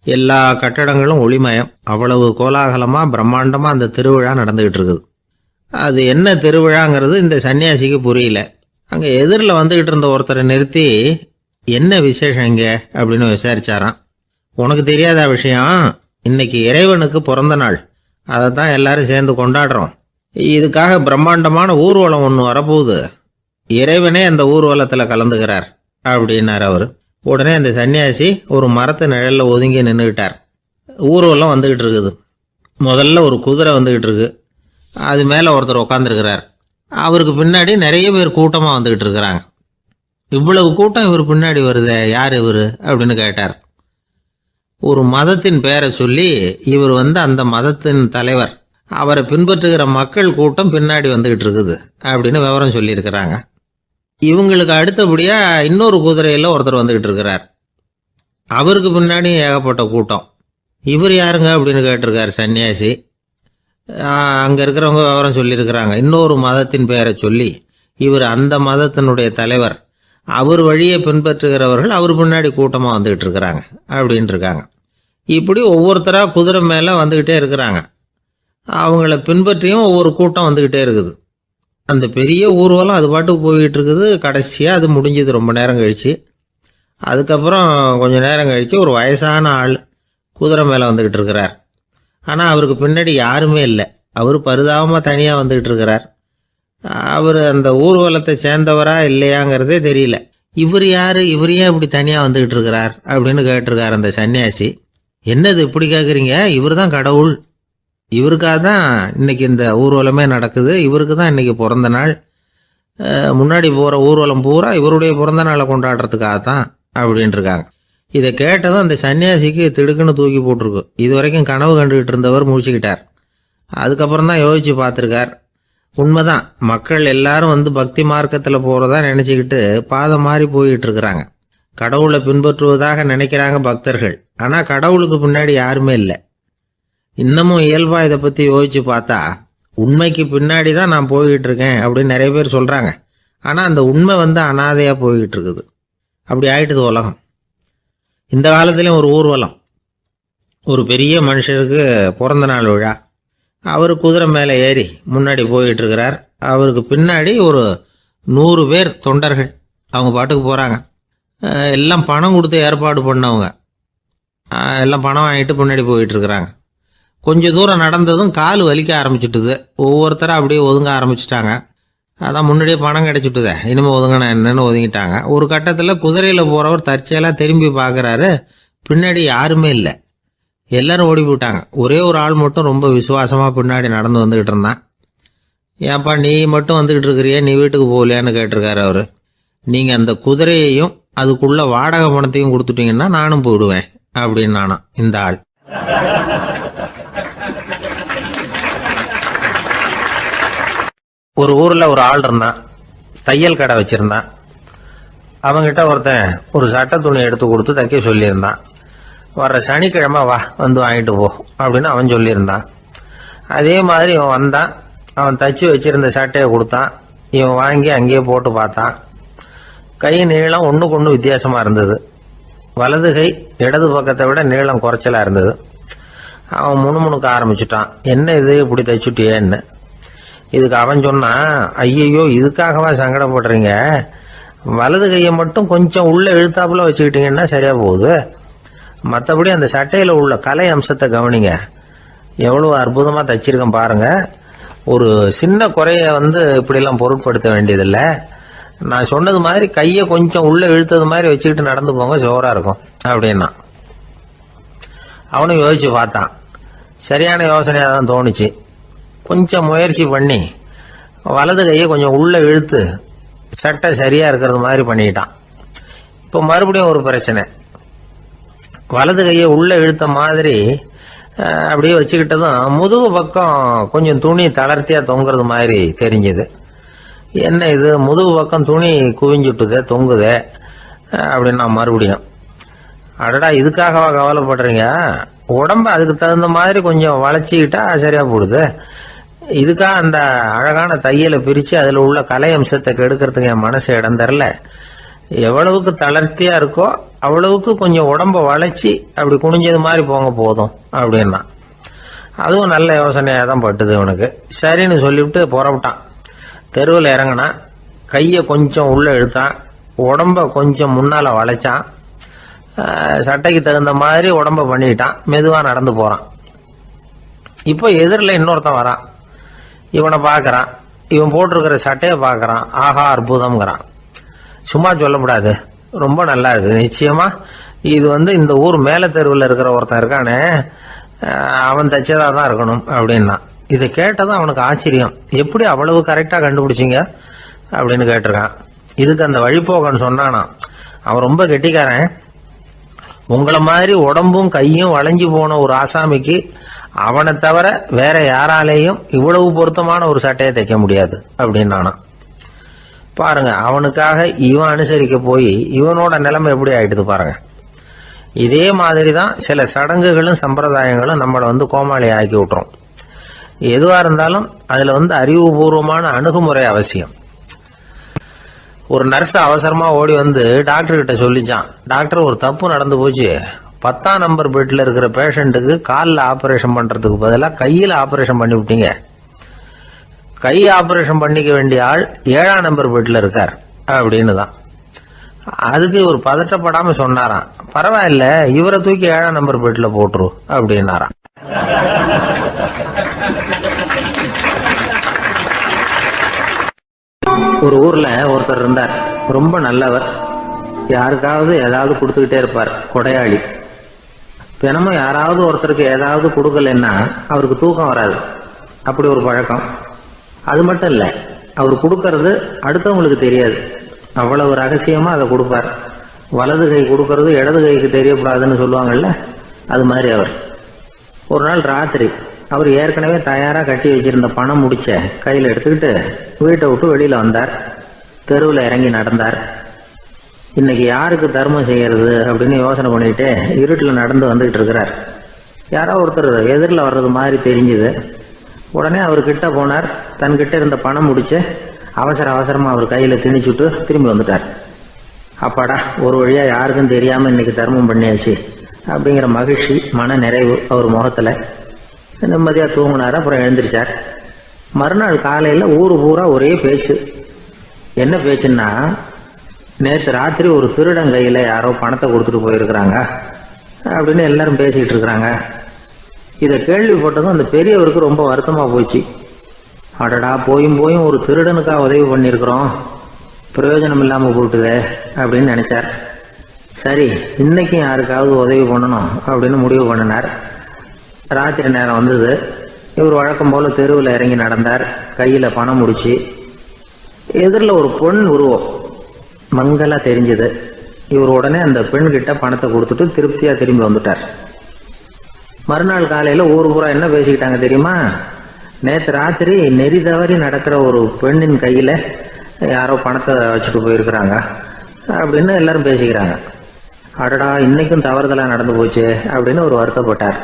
A: எல்லா கட்டடங்களும் ஒளிமயம். அவ்வளவு கோலாகலமா பிரம்மாண்டமா அந்த திருவிழா நடந்துகிட்டு இருக்குது. அது என்ன திருவிழாங்கிறது இந்த சன்னியாசிக்கு புரியல. அங்க எதிரில் வந்துகிட்டு இருந்த ஒருத்தரை நிறுத்தி, என்ன விசேஷம் இங்க அப்படின்னு விசாரிச்சாராம். உனக்கு தெரியாத விஷயம், இன்னைக்கு இறைவனுக்கு பிறந்த நாள், அதை தான் எல்லாரும் சேர்ந்து கொண்டாடுறோம். இதுக்காக பிரம்மாண்டமான ஊர்வலம் ஒன்று வரப்போகுது, இறைவனே அந்த ஊர்வலத்தில் கலந்துக்கிறார் அப்படின்னார் அவர். உடனே அந்த சன்னியாசி ஒரு மரத்து நிழல்ல ஒதுங்கி நின்றுக்கிட்டார். ஊர்வலம் வந்துகிட்டு இருக்குது. முதல்ல ஒரு குதிரை வந்துகிட்டு இருக்கு, அது மேலே ஒருத்தர் உட்காந்துருக்கிறார். அவருக்கு பின்னாடி நிறைய பேர் கூட்டமாக வந்துகிட்டு இருக்கிறாங்க. இவ்வளவு கூட்டம் இவர் பின்னாடி வருதே, யார் இவர் அப்படின்னு கேட்டார். ஒரு மதத்தின் பெயரை சொல்லி, இவர் அந்த மதத்தின் தலைவர், அவரை பின்பற்றுகிற மக்கள் கூட்டம் பின்னாடி வந்துகிட்டு இருக்குது அப்படின்னு விவரம் சொல்லியிருக்கிறாங்க. இவங்களுக்கு அடுத்தபடியா இன்னொரு குதிரையில் ஒருத்தர் வந்துகிட்டு இருக்கிறார். அவருக்கு பின்னாடி ஏகப்பட்ட கூட்டம். இவர் யாருங்க அப்படின்னு கேட்டிருக்காரு சன்னியாசி. அங்கே இருக்கிறவங்க விவரம் சொல்லியிருக்கிறாங்க. இன்னொரு மதத்தின் பெயரை சொல்லி, இவர் அந்த மதத்தினுடைய தலைவர், அவர் வழியை பின்பற்றுகிறவர்கள் அவர் பின்னாடி கூட்டமாக வந்துகிட்டு இருக்கிறாங்க அப்படின்னு இருக்காங்க. இப்படி ஒவ்வொருத்தராக குதிரை மேலே வந்துக்கிட்டே இருக்கிறாங்க. அவங்கள பின்பற்றியும் ஒவ்வொரு கூட்டம் வந்துக்கிட்டே இருக்குது. அந்த பெரிய ஊர்வலம் அது பாட்டுக்கு போய்கிட்டு இருக்குது. கடைசியாக அது முடிஞ்சது ரொம்ப நேரம் கழித்து. அதுக்கப்புறம் கொஞ்சம் நேரம் கழித்து ஒரு வயசான ஆள் குதிரை மேலே வந்துக்கிட்டு இருக்கிறார். ஆனால் அவருக்கு பின்னாடி யாருமே இல்லை. அவர் பரிதாபமாக தனியாக வந்துக்கிட்டு இருக்கிறார். அவர் அந்த ஊர்வலத்தை சேர்ந்தவரா இல்லையாங்கிறதே தெரியல. இவர் யார், இவர் ஏன் இப்படி தனியாக வந்துக்கிட்டு இருக்கிறார் அப்படின்னு கேட்டிருக்கார் அந்த சன்னியாசி. என்னது இப்படி கேட்குறீங்க? இவர் தான் கடவுள். இவருக்காக தான் இன்னைக்கு இந்த ஊர்வலமே நடக்குது. இவருக்கு தான் இன்னைக்கு பிறந்த நாள். முன்னாடி போகிற ஊர்வலம் பூரா இவருடைய பிறந்த நாளை கொண்டாடுறதுக்காக தான் அப்படின்ட்டுருக்காங்க. இதை கேட்டதும் அந்த சன்னியாசிக்கு திடுக்குன்னு தூக்கி போட்டிருக்கு. இது வரைக்கும் கனவு கண்டுகிட்டு இருந்தவர் முடிச்சுக்கிட்டார். அதுக்கப்புறம் தான் யோசித்து பார்த்துருக்கார். உண்மைதான், மக்கள் எல்லாரும் வந்து பக்தி மார்க்கத்தில் போகிறதா நினச்சிக்கிட்டு பாதை மாறி போய்கிட்டு இருக்கிறாங்க. கடவுளை பின்பற்றுவதாக நினைக்கிறாங்க பக்தர்கள். ஆனால் கடவுளுக்கு பின்னாடி யாருமே இல்லை. இன்னமும் இயல்பாக இதை பற்றி யோசித்து பார்த்தா உண்மைக்கு பின்னாடி தான் நான் போய்கிட்டு இருக்கேன் அப்படின்னு நிறைய பேர் சொல்கிறாங்க. ஆனால் அந்த உண்மை வந்து அனாதையாக போய்கிட்டு இருக்குது. அப்படி ஆயிட்டுது உலகம். இந்த காலத்துலேயும் ஒரு ஊர்வலம். ஒரு பெரிய மனுஷருக்கு பிறந்த நாள் விழா. அவர் குதிரை மேலே ஏறி முன்னாடி போய்கிட்டு இருக்கிறார். அவருக்கு பின்னாடி ஒரு 100 பேர் தொண்டர்கள் அவங்க பாட்டுக்கு போகிறாங்க. எல்லாம் பணம் கொடுத்து ஏற்பாடு பண்ணவங்க. எல்லாம் பணம் வாங்கிட்டு முன்னாடி போயிட்டு இருக்கிறாங்க. கொஞ்சம் தூரம் நடந்ததும் கால் வலிக்க ஆரம்பிச்சுட்டுது. ஒவ்வொருத்தரும் அப்படியே ஒதுங்க ஆரம்பிச்சிட்டாங்க. அதான் முன்னாடியே பணம் கிடைச்சிட்டுதே, இனிமேல் ஒதுங்கினா என்னன்னு ஒதுங்கிட்டாங்க. ஒரு கட்டத்தில் குதிரையில் போகிறவர் தற்செயலாக திரும்பி பார்க்குறாரு. பின்னாடி யாருமே இல்லை. எல்லாரும் ஓடி போயிட்டாங்க. ஒரே ஒரு ஆள் மட்டும் ரொம்ப விசுவாசமாக பின்னாடி நடந்து வந்துக்கிட்டு இருந்தான். ஏன்ப்பா நீ மட்டும் வந்துக்கிட்டு இருக்கிறியே, நீ வீட்டுக்கு போகலையான்னு கேட்டிருக்காரு அவர். நீங்கள் அந்த குதிரையையும் அதுக்குள்ள வாடகை பணத்தையும் கொடுத்துட்டீங்கன்னா நானும் போயிடுவேன் அப்படின்னு நானா இந்த ஆள். ஒரு ஊரில் ஒரு ஆள் இருந்தான். தையல் கடை வச்சுருந்தான். அவங்கிட்ட ஒருத்தன் ஒரு சட்டை துணி எடுத்து கொடுத்து தைக்க சொல்லியிருந்தான். வர்ற சனிக்கிழமை வா வந்து வாங்கிட்டு போ அப்படின்னு அவன் சொல்லியிருந்தான். அதே மாதிரி இவன் வந்தான். அவன் தச்சு வச்சிருந்த சட்டையை கொடுத்தான். இவன் வாங்கி அங்கேயே போட்டு பார்த்தான். கை நீளம் ஒன்றுக்கு ஒன்று வித்தியாசமாக இருந்தது. வலது கை இடது பக்கத்தை விட நீளம் குறைச்சலாக இருந்தது. அவன் முணுமுணுக்க ஆரம்பிச்சுட்டான். என்ன இது இப்படி தைச்சுட்டியேன்னு. இதுக்கு அவன் சொன்னான், ஐயையோ இதுக்காகவா சங்கடப்படுறீங்க, வலது கையை மட்டும் கொஞ்சம் உள்ள இழுத்தாப்புல வச்சுக்கிட்டீங்கன்னா சரியா போகுது. மற்றபடி அந்த சட்டையில் உள்ள கலை அம்சத்தை கவனிங்க. எவ்வளோ அற்புதமாக தைச்சிருக்கேன் பாருங்க. ஒரு சின்ன குறைய வந்து இப்படிலாம் பொருட்படுத்த வேண்டியதில்லை. நான் சொன்னது மாதிரி கையை கொஞ்சம் உள்ள இழுத்தது மாதிரி வச்சுக்கிட்டு நடந்து போங்க, ஜோராக இருக்கும் அப்படின்னா. அவனும் யோசிச்சு பார்த்தான். சரியான யோசனையாக தான் தோணுச்சு. கொஞ்சம் முயற்சி பண்ணி வலது கையை கொஞ்சம் உள்ள இழுத்து சட்டை சரியாக இருக்கிறது மாதிரி பண்ணிக்கிட்டான். இப்போ மறுபடியும் ஒரு பிரச்சனை. வலது கையை உள்ள இழுத்த மாதிரி அப்படியே வச்சுக்கிட்டதும் முதுகு பக்கம் கொஞ்சம் துணி தளர்த்தியாக தொங்குறது மாதிரி தெரிஞ்சுது. என்ன இது முதுகு பக்கம் துணி குவிஞ்சுட்டுதே தொங்குதே அப்படின்னா மறுபடியும், அடடா இதுக்காகவா கவலைப்படுறீங்க, உடம்ப அதுக்கு தகுந்த மாதிரி கொஞ்சம் வளைச்சிக்கிட்டா சரியா போடுது. இதுக்காக அந்த அழகான தையலை பிரித்து அதில் உள்ள கலை அம்சத்தை கெடுக்கிறதுக்கு என் மனசு இடம் தரல. எவ்வளவுக்கு தளர்த்தியா இருக்கோ அவ்வளவுக்கு கொஞ்சம் உடம்ப வளைச்சி அப்படி குனிஞ்சது மாதிரி போங்க போதும் அப்படின்னா. அதுவும் நல்ல யோசனையாக தான் பட்டுது இவனுக்கு. சரின்னு சொல்லிவிட்டு புறப்பட்டான். தெருவில் இறங்கினான். கையை கொஞ்சம் உள்ளே இழுத்தான். உடம்ப கொஞ்சம் முன்னால் வளைச்சான். சட்டைக்கு தகுந்த மாதிரி உடம்ப பண்ணிக்கிட்டான். மெதுவாக நடந்து போகிறான். இப்போ எதிரில் இன்னொருத்தன் வரான். இவனை பார்க்குறான். இவன் போட்டிருக்கிற சட்டையை பார்க்குறான். ஆஹா அற்புதம்ங்கிறான். சும்மா சொல்லக்கூடாது, ரொம்ப நல்லா இருக்குது. நிச்சயமா இது வந்து இந்த ஊர் மேலே தெருவில் இருக்கிற ஒருத்தன் இருக்கானே அவன் தைச்சதாக தான் இருக்கணும் அப்படின்னா. இதை கேட்டதும் அவனுக்கு ஆச்சரியம். எப்படி அவ்வளவு கரெக்டாக கண்டுபிடிச்சிங்க அப்படின்னு கேட்டிருக்கான். இதுக்கு அந்த வழிபோக்கன்னு சொன்னானா, அவன் ரொம்ப கெட்டிக்காரன். உங்களை மாதிரி உடம்பும் கையும் வளைஞ்சு போன ஒரு ஆசாமிக்கு அவனை தவிர வேற யாராலேயும் இவ்வளவு பொருத்தமான ஒரு சட்டையை தைக்க முடியாது அப்படின்னானா. பாருங்க, அவனுக்காக இவன் அனுசரிக்க போய் இவனோட நிலைமை எப்படி ஆயிடுது பாருங்க. இதே மாதிரி தான் சில சடங்குகளும் சம்பிரதாயங்களும் நம்மளை வந்து கோமாளி ஆக்கி விட்டுரும். எதுவா இருந்தாலும் அதுல வந்து அறிவுபூர்வமான அணுகுமுறை அவசியம். ஒரு நர்ஸ் அவசரமா ஓடி வந்து டாக்டர் கிட்ட சொல்லிச்சான், டாக்டர் ஒரு தப்பு நடந்து போச்சு, 10ஆம் நம்பர் பெட்டில் இருக்கிற பேஷண்ட்டுக்கு காலில் ஆப்ரேஷன் பண்ணுறதுக்கு பதிலாக கையில் ஆப்ரேஷன் பண்ணி விட்டீங்க. கை ஆப்ரேஷன் பண்ணிக்க வேண்டிய ஆள் 7ஆம் நம்பர் பெட்டில் இருக்கார் அப்படின்னு தான். அதுக்கு ஒரு பதட்டப்படாமல் சொன்னாராம், பரவாயில்ல இவரை தூக்கி 7ஆம் நம்பர் பெட்டில் போட்டுரு அப்படின்னாராம். ஒரு ஊர்ல ஒருத்தர் இருந்தார், ரொம்ப நல்லவர். யாருக்காவது ஏதாவது கொடுத்துக்கிட்டே இருப்பார், கொடையாளி. தினமும் யாராவது ஒருத்தருக்கு ஏதாவது கொடுக்கலன்னா அவருக்கு தூக்கம் வராது, அப்படி ஒரு பழக்கம். அது மட்டும் இல்லை, அவர் கொடுக்கறது அடுத்தவங்களுக்கு தெரியாது, அவ்வளவு ரகசியமா அதை கொடுப்பார். வலது கை கொடுக்கறது இடது கைக்கு தெரியக்கூடாதுன்னு சொல்லுவாங்கல்ல, அது மாதிரி அவர். ஒரு நாள் ராத்திரி அவர் ஏற்கனவே தயாராக கட்டி வச்சிருந்த பணம் முடிச்ச கையில் எடுத்துக்கிட்டு வீட்டை விட்டு வெளியில் வந்தார். தெருவில் இறங்கி நடந்தார். இன்னைக்கு யாருக்கு தர்மம் செய்யறது அப்படின்னு யோசனை பண்ணிட்டு இருட்டில் நடந்து வந்துகிட்டு இருக்கிறார். யாரோ ஒருத்தர் எதிரில் வர்றது மாதிரி தெரிஞ்சுது. உடனே அவர் கிட்ட போனார். தன்கிட்ட இருந்த பணம் முடிச்சு அவசரமாக அவர் கையில் திணிச்சுட்டு திரும்பி வந்துட்டார். அப்பாடா, ஒரு வழியாக யாருக்கும் தெரியாமல் இன்னைக்கு தர்மம் பண்ணியாச்சு அப்படிங்கிற மகிழ்ச்சி, மன நிறைவு அவர் முகத்தில். நிம்மதியாக தூங்கினார். அப்புறம் எழுந்திரிச்சார். மறுநாள் காலையில் ஊரு பூரா ஒரே பேச்சு. என்ன பேச்சுன்னா, நேற்று ராத்திரி ஒரு திருடன் கையில் யாரோ பணத்தை கொடுத்துட்டு போயிருக்கிறாங்க அப்படின்னு எல்லாரும் பேசிக்கிட்டு இருக்கிறாங்க. இதை கேள்விப்பட்டதும் அந்த பெரியவருக்கு ரொம்ப வருத்தமாக போச்சு. அடடா, போயும் ஒரு திருடனுக்காக உதவி பண்ணியிருக்கிறோம், பிரயோஜனம் இல்லாமல் போட்டுதே அப்படின்னு நினைச்சார். சரி, இன்னைக்கும் யாருக்காவது உதவி பண்ணணும் அப்படின்னு முடிவு பண்ணினார். ராத்திரி நேரம் வந்தது. இவர் வழக்கம் போல தெருவில் இறங்கி நடந்தார். கையில் பணம் முடிச்சு. எதிரில் ஒரு பெண் உருவம் மங்கலா தெரிஞ்சது. இவர் உடனே அந்த பெண் கிட்ட பணத்தை கொடுத்துட்டு திருப்தியா திரும்பி வந்துட்டார். மறுநாள் காலையில ஊர் பூரா என்ன பேசிக்கிட்டாங்க தெரியுமா? நேற்று ராத்திரி நெறி தவறி நடக்கிற ஒரு பெண்ணின் கையில யாரோ பணத்தை வச்சுட்டு போயிருக்கிறாங்க அப்படின்னு எல்லாரும் பேசிக்கிறாங்க. அடடா, இன்னைக்கும் தவறுதலா நடந்து போச்சு அப்படின்னு ஒரு வருத்தப்பட்டார்.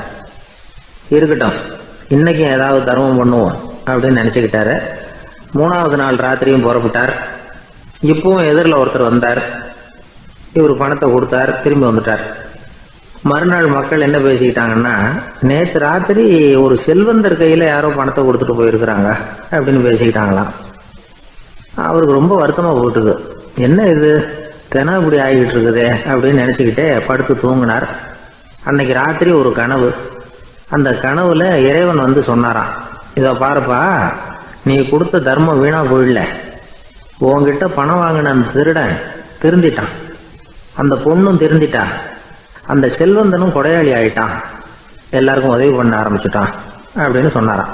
A: இருக்கட்டும், இன்னைக்கும் ஏதாவது தர்மம் பண்ணுவோம் அப்படின்னு நினைச்சுக்கிட்டாரு. 3வது நாள் ராத்திரியும் புறப்பட்டார். இப்பவும் எதிரில் ஒருத்தர் வந்தார். இவர் பணத்தை கொடுத்தார், திரும்பி வந்துட்டார். மறுநாள் மக்கள் என்ன பேசிக்கிட்டாங்கன்னா, நேற்று ராத்திரி ஒரு செல்வந்தர் கையில் யாரோ பணத்தை கொடுத்துட்டு போயிருக்கிறாங்க அப்படின்னு பேசிக்கிட்டாங்களாம். அவருக்கு ரொம்ப வருத்தமாக போட்டுது. என்ன இது தினம் இப்படி ஆகிட்டு இருக்குதே அப்படின்னு நினச்சிக்கிட்டே படுத்து தூங்கினார். அன்னைக்கு ராத்திரி ஒரு கனவு. அந்த கனவுல இறைவன் வந்து சொன்னாராம், இதை பாருப்பா, நீ கொடுத்த தர்மம் வீணா போயிடல. உன்கிட்ட பணம் வாங்கின அந்த திருடன் திருந்திட்டான், அந்த பொண்ணும் திருந்திட்டா, அந்த செல்வந்தனும் கொடையாளி ஆயிட்டான், எல்லாருக்கும் உதவி பண்ண ஆரம்பிச்சுட்டான் அப்படின்னு சொன்னாராம்.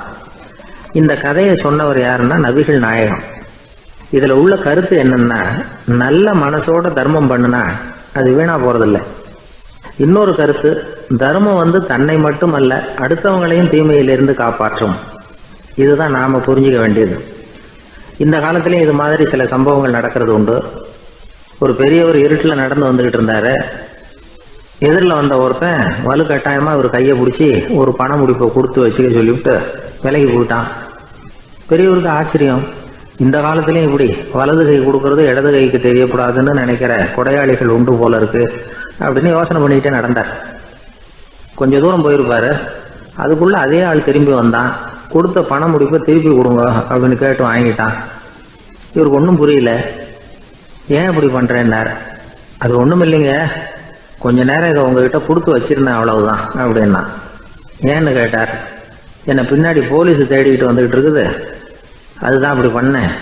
A: இந்த கதையை சொன்னவர் யாருன்னா நபிகள் நாயகம். இதுல உள்ள கருத்து என்னன்னா, நல்ல மனசோட தர்மம் பண்ணுனா அது வீணா போறதில்லை. இன்னொரு கருத்து, தர்மம் வந்து தன்னை மட்டுமல்ல அடுத்தவங்களையும் தீமையிலிருந்து காப்பாற்றும். இதுதான் நாம புரிஞ்சுக்க வேண்டியது. இந்த காலத்திலயும் இது மாதிரி சில சம்பவங்கள் நடக்கிறது உண்டு. ஒரு பெரியவர் இருட்டில் நடந்து வந்துகிட்டு இருந்தாரு. எதிரில் வந்த ஒருத்தன் வலுக்கட்டாயமா ஒரு கையை பிடிச்சி ஒரு பண முடிப்பை கொடுத்து வச்சுக்க சொல்லிவிட்டு விலகி போயிட்டான். பெரியவருக்கு ஆச்சரியம், இந்த காலத்திலயும் இப்படி வலது கை கொடுக்கறது இடது கைக்கு தெரியக்கூடாதுன்னு நினைக்கிற கொடையாளிகள் உண்டு போல இருக்கு அப்படின்னு யோசனை பண்ணிக்கிட்டே நடந்தார். கொஞ்ச தூரம் போயிருப்பாரு. அதுக்குள்ள அதே ஆள் திரும்பி வந்தான். கொடுத்த பண முடிப்பை திருப்பி கொடுங்க அப்படின்னு கேட்டு வாங்கிட்டான். இவருக்கு ஒன்றும் புரியல. ஏன் இப்படி பண்றேன்னார். அது ஒன்றும் இல்லைங்க, கொஞ்ச நேரம் இதை உங்ககிட்ட கொடுத்து வச்சிருந்தேன், அவ்வளவுதான் அப்படின்னா. ஏன்னு கேட்டார். என்னை பின்னாடி போலீஸ் தேடிக்கிட்டு வந்துகிட்டு இருக்குது, அதுதான் அப்படி பண்ணேன்,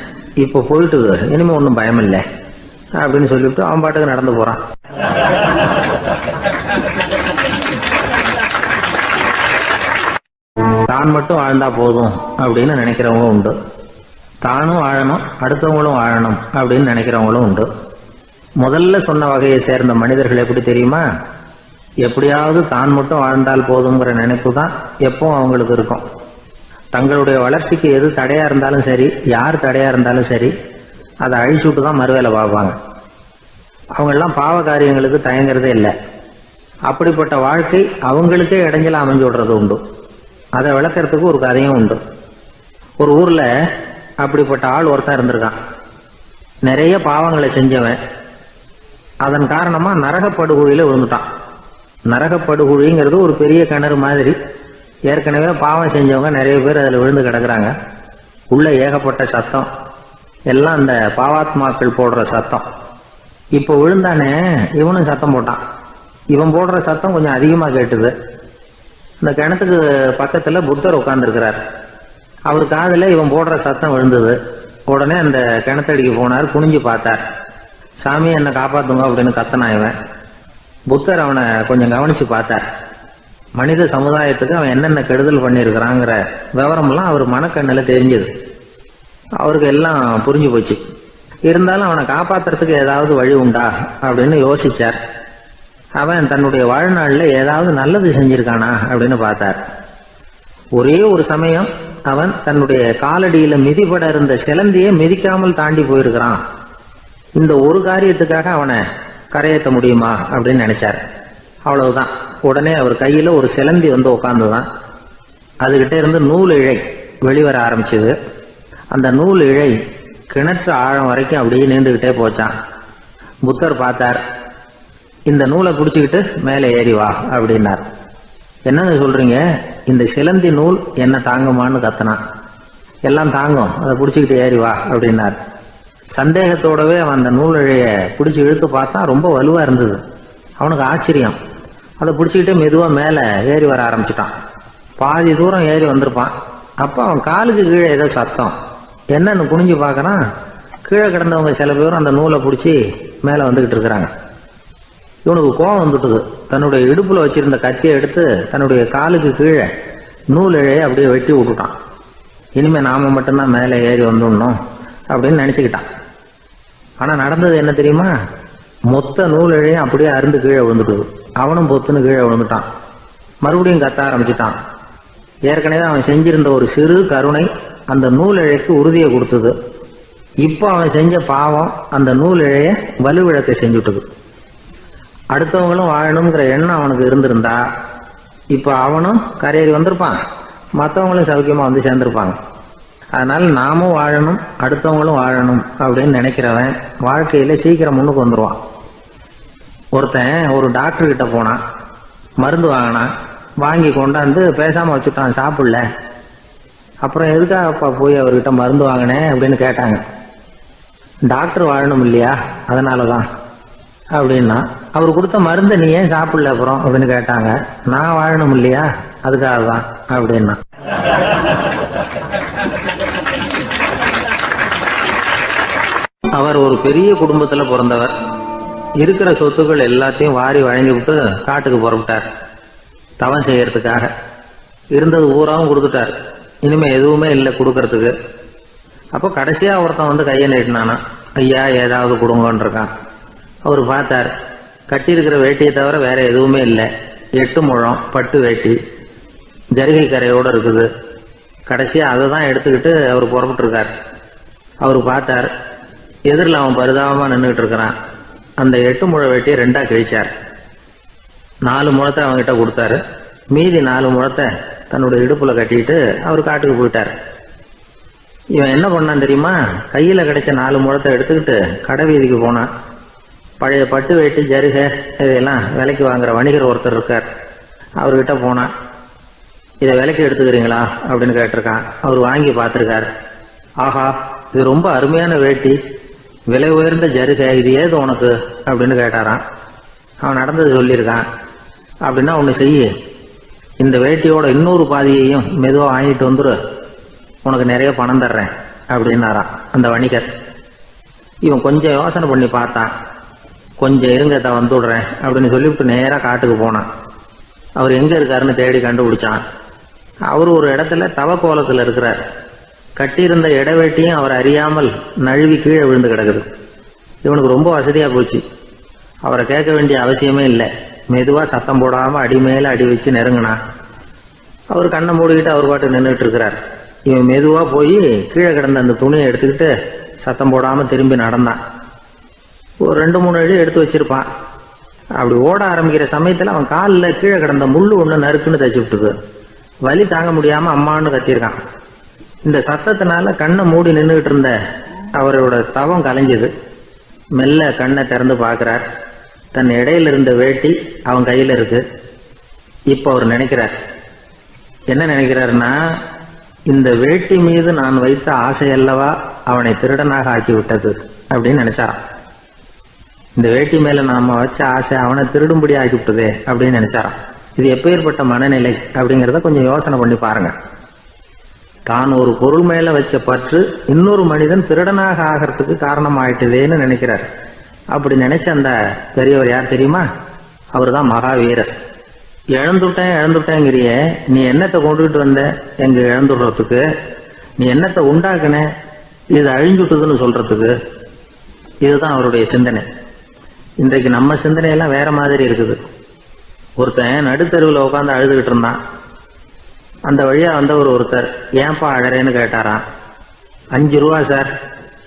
A: இப்போ போயிட்டுது, இனிமே ஒன்றும் பயம் இல்லை அப்படின்னு சொல்லிவிட்டு அவன் பாட்டுக்கு நடந்து போறான். தான் மட்டும் வாழ்ந்தா போதும் அப்படின்னு நினைக்கிறவங்க உண்டு. தானும் வாழணும், அடுத்தவங்களும் வாழணும் அப்படின்னு நினைக்கிறவங்களும் உண்டு. முதல்ல சொன்ன வகையை சேர்ந்த மனிதர்கள் எப்படி தெரியுமா? எப்படியாவது தான் மட்டும் வாழ்ந்தால் போதுங்கிற நினைப்பு தான் எப்பவும் அவங்களுக்கு இருக்கும். தங்களுடைய வளர்ச்சிக்கு எது தடையா இருந்தாலும் சரி, யார் தடையா இருந்தாலும் சரி, அதை அழிச்சுட்டு தான் மறுவேலை பார்ப்பாங்க. அவங்கெல்லாம் பாவ காரியங்களுக்கு தயங்குறதே இல்லை. அப்படிப்பட்ட வாழ்க்கை அவங்களுக்கே இடைஞ்சல அமைஞ்சு விடுறது உண்டு. அதை விளக்கறதுக்கு ஒரு கதையும் உண்டு. ஒரு ஊர்ல அப்படிப்பட்ட ஆள் ஒருத்தன் இருந்திருக்கான். நிறைய பாவங்களை செஞ்சவன். அதன் காரணமா நரகப்படுகொழியில விழுந்துட்டான். நரகப்படுகுழிங்கிறது ஒரு பெரிய கிணறு மாதிரி. ஏற்கனவே பாவம் செஞ்சவங்க நிறைய பேர் அதில் விழுந்து கிடக்குறாங்க. உள்ள ஏகப்பட்ட சத்தம், எல்லாம் அந்த பாவாத்மாக்கள் போடுற சத்தம். இப்போ விழுந்தானே இவனும் சத்தம் போட்டான். இவன் போடுற சத்தம் கொஞ்சம் அதிகமாக கேட்டுது. இந்த கிணத்துக்கு பக்கத்தில் புத்தர் உட்கார்ந்துருக்கிறார். அவர் காதில் இவன் போடுற சத்தம் விழுந்தது. உடனே அந்த கிணத்தடிக்கு போனார். குனிஞ்சு பார்த்தார். சாமி என்னை காப்பாத்துங்க அப்படின்னு கத்தனான் இவன். புத்தர் அவனை கொஞ்சம் கவனிச்சு பார்த்தார். மனித சமுதாயத்துக்கு அவன் என்னென்ன கெடுதல் பண்ணியிருக்கிறாங்கிற விவரமெல்லாம் அவர் மனக்கண்ணில் தெரிஞ்சது. அவருக்கு எல்லாம் புரிஞ்சு போச்சு. இருந்தாலும் அவனை காப்பாத்துறதுக்கு ஏதாவது வழி உண்டா அப்படின்னு யோசிச்சார். அவன் தன்னுடைய வாழ்நாளில் ஏதாவது நல்லது செஞ்சிருக்கானா அப்படின்னு பார்த்தார். ஒரே ஒரு சமயம் அவன் தன்னுடைய காலடியில மிதிபட இருந்த சிலந்தியை மிதிக்காமல் தாண்டி போயிருக்கிறான். இந்த ஒரு காரியத்துக்காக அவனை கரையேற்ற முடியுமா அப்படின்னு நினைச்சார். அவ்வளவுதான். உடனே அவர் கையில ஒரு சிலந்தி வந்து உட்கார்ந்துதான். அதுகிட்ட இருந்து நூல் இழை வெளிவர ஆரம்பிச்சது. அந்த நூல் இழை கிணற்று ஆழம் வரைக்கும் அப்படியே நீண்டுகிட்டே போச்சான். புத்தர் பார்த்தார். இந்த நூலை பிடிச்சிக்கிட்டு மேலே ஏறி வா அப்படின்னார். என்னங்க சொல்றீங்க, இந்த சிலந்தி நூல் என்ன தாங்குமான்னு கத்தனான். எல்லாம் தாங்கும், அதை பிடிச்சிக்கிட்டு ஏறி வா அப்படின்னார். சந்தேகத்தோடவே அவன் அந்த நூல் இழைய பிடிச்சி இழுத்து பார்த்தா ரொம்ப வலுவா இருந்தது. அவனுக்கு ஆச்சரியம். அதை பிடிச்சிக்கிட்டே மெதுவாக மேலே ஏறி வர ஆரம்பிச்சிட்டான். பாதி தூரம் ஏறி வந்திருப்பான். அப்போ அவன் காலுக்கு கீழே ஏதோ சத்தம். என்னன்னு குனிஞ்சு பார்க்கறான். கீழே கிடந்தவங்க சில பேரும் அந்த நூலை பிடிச்சி மேலே வந்துக்கிட்டு இருக்கிறாங்க. இவனுக்கு கோபம் வந்துட்டுது. தன்னுடைய இடுப்புல வச்சிருந்த கத்தியை எடுத்து தன்னுடைய காலுக்கு கீழே நூல் இழையை அப்படியே வெட்டி விட்டுட்டான். இனிமே நாம மட்டும்தான் மேலே ஏறி வந்துடணும் அப்படின்னு நினைச்சுக்கிட்டான். ஆனா நடந்தது என்ன தெரியுமா? மொத்த நூல் இழையும் அப்படியே அருந்து கீழே விழுந்துட்டுது. அவனும் பொத்துன்னு கீழே விழுந்துட்டான். மறுபடியும் கத்த ஆரம்பிச்சுட்டான். ஏற்கனவே அவன் செஞ்சிருந்த ஒரு சிறு கருணை அந்த நூல் இழைக்கு உறுதியை கொடுத்தது. இப்போ அவன் செஞ்ச பாவம் அந்த நூல் இழைய வலுவிழக்க செஞ்சுட்டுது. அடுத்தவங்களும் வாழணுங்கிற எண்ணம் அவனுக்கு இருந்திருந்தா இப்போ அவனும் கரையேறி வந்திருப்பான், மற்றவங்களும் சௌக்கியமா வந்து சேர்ந்திருப்பாங்க. அதனால நாமும் வாழணும், அடுத்தவங்களும் வாழணும் அப்படின்னு நினைக்கிறவன் வாழ்க்கையில சீக்கிரம் முன்னுக்கு வந்துடுவான். ஒருத்தன் ஒரு டாக்டர் கிட்ட போனான். மருந்து வாங்கினான். வாங்கி கொண்டாந்து பேசாம வச்சுட்டான், சாப்பிடல. அப்புறம் எதுக்காகப்பா போய் அவர்கிட்ட மருந்து வாங்கினேன் அப்படின்னு கேட்டாங்க. டாக்டர் வாழணும் இல்லையா, அதனாலதான் அப்படின்னா. அவர் கொடுத்த மருந்து நீ ஏன் சாப்பிடல அப்புறம் அப்படின்னு கேட்டாங்க. நான் வாழணும் இல்லையா, அதுக்காக தான் அப்படின்னா. அவர் ஒரு பெரிய குடும்பத்துல பிறந்தவர். இருக்கிற சொத்துக்கள் எல்லாத்தையும் வாரி வழங்கி விட்டு காட்டுக்கு புறப்பட்டார் தவம் செய்யறதுக்காக. இருந்தது ஊராவும் கொடுத்துட்டார். இனிமே எதுவுமே இல்லை கொடுக்கறதுக்கு. அப்போ கடைசியா ஒருத்தன் வந்து கையை நீட்டினானா, ஐயா ஏதாவது கொடுங்கன்னு இருக்கான். அவர் பார்த்தார். கட்டியிருக்கிற வேட்டியை தவிர வேற எதுவுமே இல்லை. 8 முழம் பட்டு வேட்டி, ஜரிகை கரையோடு இருக்குது. கடைசியா அதை தான் எடுத்துக்கிட்டு அவர் புறப்பட்டுருக்கார். அவர் பார்த்தார். எதிரில் அவன் பரிதாபமா நின்றுட்டு இருக்கிறான். அந்த 8 முழ வேட்டியை 2ஆ கிழிச்சார். 4 முழத்தை அவங்ககிட்ட கொடுத்தாரு. மீதி 4 முழத்தை தன்னுடைய இடுப்புல கட்டிட்டு அவர் காட்டுக்கு போயிட்டார். இவன் என்ன பண்ணான் தெரியுமா? கையில கிடைச்ச 4 முழத்தை எடுத்துக்கிட்டு கடை வீதிக்கு போனான். பழைய பட்டு வேட்டி ஜருகை இதெல்லாம் விலைக்கு வாங்குற வணிகர் ஒருத்தர் இருக்கார். அவர்கிட்ட போனான். இதை விலைக்கு எடுத்துக்கிறீங்களா அப்படின்னு கேட்டிருக்கான். அவர் வாங்கி பார்த்துருக்கார். ஆஹா, இது ரொம்ப அருமையான வேட்டி, விலை உயர்ந்த ஜருகை, இது ஏது உனக்கு அப்படின்னு கேட்டாரான். அவன் நடந்தது சொல்லியிருக்கான். அப்படின்னா ஒன்று செய்ய, இந்த வேட்டியோட இன்னொரு பாதியையும் மெதுவாக வாங்கிட்டு வந்துரு, உனக்கு நிறைய பணம் தர்றேன் அப்படின்னாரான் அந்த வணிகர். இவன் கொஞ்சம் யோசனை பண்ணி பார்த்தான். கொஞ்சம் இருங்க, வந்துடுறேன் அப்படின்னு சொல்லிவிட்டு நேராக காட்டுக்கு போனான். அவர் எங்கே இருக்காருன்னு தேடி கண்டுபிடிச்சான். அவர் ஒரு இடத்துல தவக்கோலத்தில் இருக்கிறார். கட்டியிருந்த இடவேட்டியும் அவர் அறியாமல் நழுவி கீழே விழுந்து கிடக்குது. இவனுக்கு ரொம்ப வசதியாக போச்சு. அவரை கேட்க வேண்டிய அவசியமே இல்லை. மெதுவாக சத்தம் போடாமல் அடி மேலே அடி வச்சு நெருங்கினான். அவர் கண்ணை மூடிக்கிட்டு அவர் பாட்டு நின்றுட்டு இருக்கிறார். இவன் மெதுவாக போய் கீழே கிடந்த அந்த துணியை எடுத்துக்கிட்டு சத்தம் போடாமல் திரும்பி நடந்தான். ஒரு 2-3 அடி எடுத்து வச்சிருப்பான். அப்படி ஓட ஆரம்பிக்கிற சமயத்தில் அவன் காலில் கீழே கிடந்த முள்ளு ஒன்று நறுக்குன்னு தச்சு விட்டுது. வலி தாங்க முடியாமல் அம்மான்னு கத்திருக்கான். இந்த சத்தத்தினால கண்ணை மூடி நின்றுகிட்டு இருந்த அவரோட தவம் கலைஞ்சது. மெல்ல கண்ணை திறந்து பார்க்குறார். தன் இடையில இருந்த வேட்டி அவன் கையில் இருக்கு. இப்போ அவர் நினைக்கிறார், என்ன நினைக்கிறாருன்னா, இந்த வேட்டி மீது நான் வைத்த ஆசையல்லவா அவனை திருடனாக ஆக்கி விட்டது அப்படின்னு நினைச்சாராம். இந்த வேட்டி மேல நாம வச்ச ஆசை அவனை திருடும்படி ஆக்கிவிட்டதே அப்படின்னு நினைச்சாராம். இது எப்பேற்பட்ட மனநிலை அப்படிங்கிறத கொஞ்சம் யோசனை பண்ணி பாருங்க. தான் ஒரு பொருள் மேல வச்ச பற்று இன்னொரு மனிதன் திருடனாக ஆகிறதுக்கு காரணம் ஆயிட்டுதேன்னு நினைக்கிறார். அப்படி நினைச்ச அந்த பெரியவர் யார் தெரியுமா? அவர் தான் மகாவீரர். இழந்துட்டேங்கிறியே, நீ என்னத்தை கொண்டுகிட்டு வந்த எங்க இழந்துடுறதுக்கு? நீ என்னத்தை உண்டாக்குன இது அழிஞ்சுட்டுதுன்னு சொல்றதுக்கு? இதுதான் அவருடைய சிந்தனை. இன்றைக்கு நம்ம சிந்தனையெல்லாம் வேற மாதிரி இருக்குது. ஒருத்தன் நடுத்தருவில் உட்காந்து அழுதுகிட்டு இருந்தான். அந்த வழியா வந்தவர் ஒருத்தர், ஏன்பா அழறேன்னு கேட்டாராம். 5 ரூபா சார்,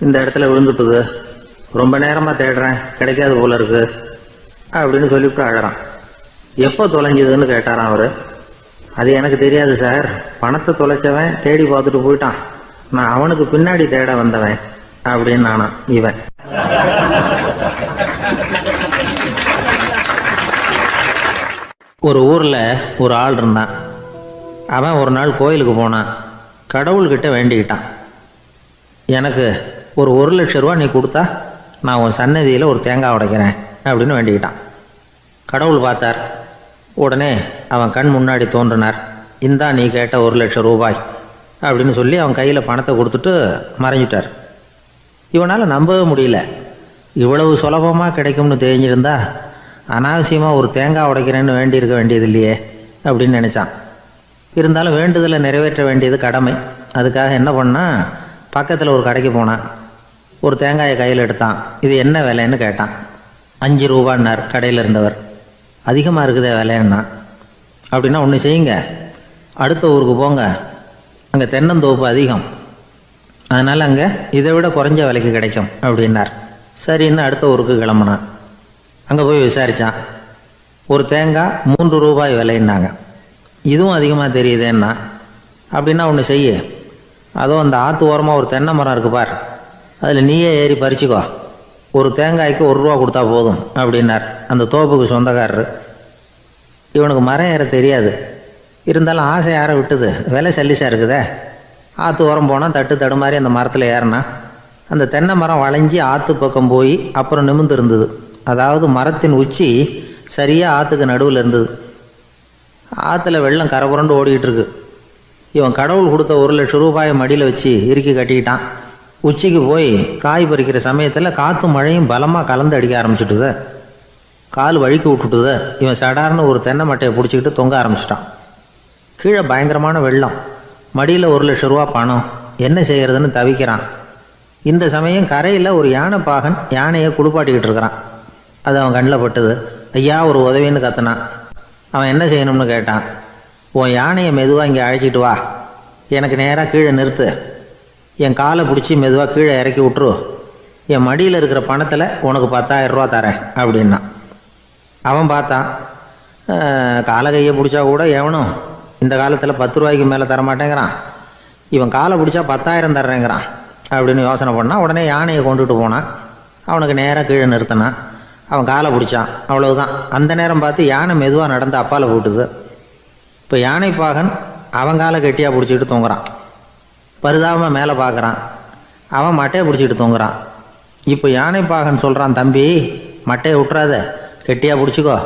A: இந்த இடத்துல விழுந்துட்டுது, ரொம்ப நேரமா தேடுறேன், கிடைக்காது போல இருக்கு அப்படின்னு சொல்லிவிட்டு அழறான். எப்போ தொலைஞ்சதுன்னு கேட்டாராம் அவரு. அது எனக்கு தெரியாது சார், பணத்தை தொலைச்சவன் தேடி பார்த்துட்டு போயிட்டான், நான் அவனுக்கு பின்னாடி தேட வந்தவன் அப்படின்னு நானா இவன். ஒரு ஊர்ல ஒரு ஆள் இருந்தான். அவன் ஒரு நாள் கோயிலுக்கு போனான். கடவுள்கிட்ட வேண்டிக்கிட்டான், எனக்கு ஒரு 1,00,000 ரூபா நீ கொடுத்தா நான் உன் சன்னதியில் ஒரு தேங்காய் உடைக்கிறேன் அப்படின்னு வேண்டிக்கிட்டான். கடவுள் பார்த்தார். உடனே அவன் கண் முன்னாடி தோன்றினார். இந்தா நீ கேட்ட 1,00,000 ரூபாய் அப்படின்னு சொல்லி அவன் கையில் பணத்தை கொடுத்துட்டு மறைஞ்சிட்டார். இவனால் நம்பவே முடியல. இவ்வளவு சுலபமாக கிடைக்கும்னு தெரிஞ்சிருந்தா அனாவசியமாக ஒரு தேங்காய் உடைக்கிறேன்னு வேண்டியிருக்க வேண்டியது இல்லையே அப்படின்னு நினச்சான். இருந்தாலும் வேண்டுதலை நிறைவேற்ற வேண்டியது கடமை. அதுக்காக என்ன பண்ணால், பக்கத்தில் ஒரு கடைக்கு போனான். ஒரு தேங்காயை கையில் எடுத்தான். இது என்ன விலைன்னு கேட்டான். 5 ரூபான்னார் கடையில் இருந்தவர். அதிகமாக இருக்குதே விலைன்னா. அப்படின்னா ஒன்று செய்யுங்க, அடுத்த ஊருக்கு போங்க, அங்கே தென்னந்தோப்பு அதிகம், அதனால் அங்கே இதை விட குறைஞ்ச விலைக்கு கிடைக்கும் அப்படின்னார். சரின்னு அடுத்த ஊருக்கு கிளம்புனான். அங்கே போய் விசாரித்தான். ஒரு தேங்காய் 3 ரூபாய் விலைன்னாங்க. இதுவும் அதிகமாக தெரியுதேன்னா. அப்படின்னா ஒன்று செய்ய, அதோ அந்த ஆற்று ஓரமாக ஒரு தென்னை மரம் இருக்கு பார், அதில் நீயே ஏறி பறிச்சுக்கோ, ஒரு தேங்காய்க்கு 1 ரூபா கொடுத்தா போதும் அப்படின்னார் அந்த தோப்புக்கு சொந்தக்காரரு. இவனுக்கு மரம் ஏற தெரியாது, இருந்தாலும் ஆசை யார விட்டுது, விலை சல்லிசாக இருக்குதே. ஆற்று ஓரம் போனால் தட்டு தடுமாறி அந்த மரத்தில் ஏறினா அந்த தென்னை மரம் வளைஞ்சி ஆற்று பக்கம் போய் அப்புறம் நிமிர்ந்து இருந்தது. அதாவது மரத்தின் உச்சி சரியாக ஆற்றுக்கு நடுவில் இருந்தது. ஆற்றுல வெள்ளம் கரை புரண்டு ஓடிக்கிட்டு இருக்கு. இவன் கடவுள் கொடுத்த 1,00,000 ரூபாயை மடியில் வச்சு இறுக்கி கட்டிக்கிட்டான். உச்சிக்கு போய் காய் பறிக்கிற சமயத்தில் காற்று மழையும் பலமாக கலந்து அடிக்க ஆரம்பிச்சுட்டுது. கால் வழுக்கி விட்டுட்டுது. இவன் சடார்னு ஒரு தென்னை மட்டையை பிடிச்சிக்கிட்டு தொங்க ஆரம்பிச்சிட்டான். கீழே பயங்கரமான வெள்ளம், மடியில் 1,00,000 ரூபா பணம், என்ன செய்கிறதுன்னு தவிக்கிறான். இந்த சமயம் கரையில் ஒரு யானைப்பாகன் யானையை குளிப்பாட்டிக்கிட்டு இருக்கிறான். அது அவன் கண்ணில் பட்டுது. ஐயா ஒரு உதவின்னு கத்துனான். அவன் என்ன செய்யணும்னு கேட்டான். உன் யானையை மெதுவாக இங்கே அழைச்சிட்டு வா, எனக்கு நேராக கீழே நிறுத்து, என் காலை பிடிச்சி மெதுவாக கீழே இறக்கி விட்டுரு, என் மடியில் இருக்கிற பணத்தில் உனக்கு 10,000 ரூபா தரேன் அப்படின்னா. அவன் பார்த்தான். காலை கையை பிடிச்சா கூட எவனும் இந்த காலத்தில் 10 ரூபாய்க்கு மேலே தரமாட்டேங்கிறான், இவன் காலை பிடிச்சா 10,000 தர்றேங்கிறான் அப்படின்னு யோசனை பண்ணான். உடனே யானையை கொண்டுட்டு போனான். அவனுக்கு நேராக கீழே நிறுத்தினான். அவன் காலை பிடிச்சான். அவ்வளவுதான். அந்த நேரம் பார்த்து யானை மெதுவாக நடந்து அப்பால் போட்டுது. இப்போ யானைப்பாகன் அவன் காலை கெட்டியாக பிடிச்சிக்கிட்டு தொங்குறான். பரிதாபமாக மேலே பார்க்குறான். அவன் மட்டையை பிடிச்சிக்கிட்டு தொங்குறான். இப்போ யானைப்பாகன் சொல்கிறான், தம்பி மட்டையை விட்டுறாத, கெட்டியாக பிடிச்சிக்கோ,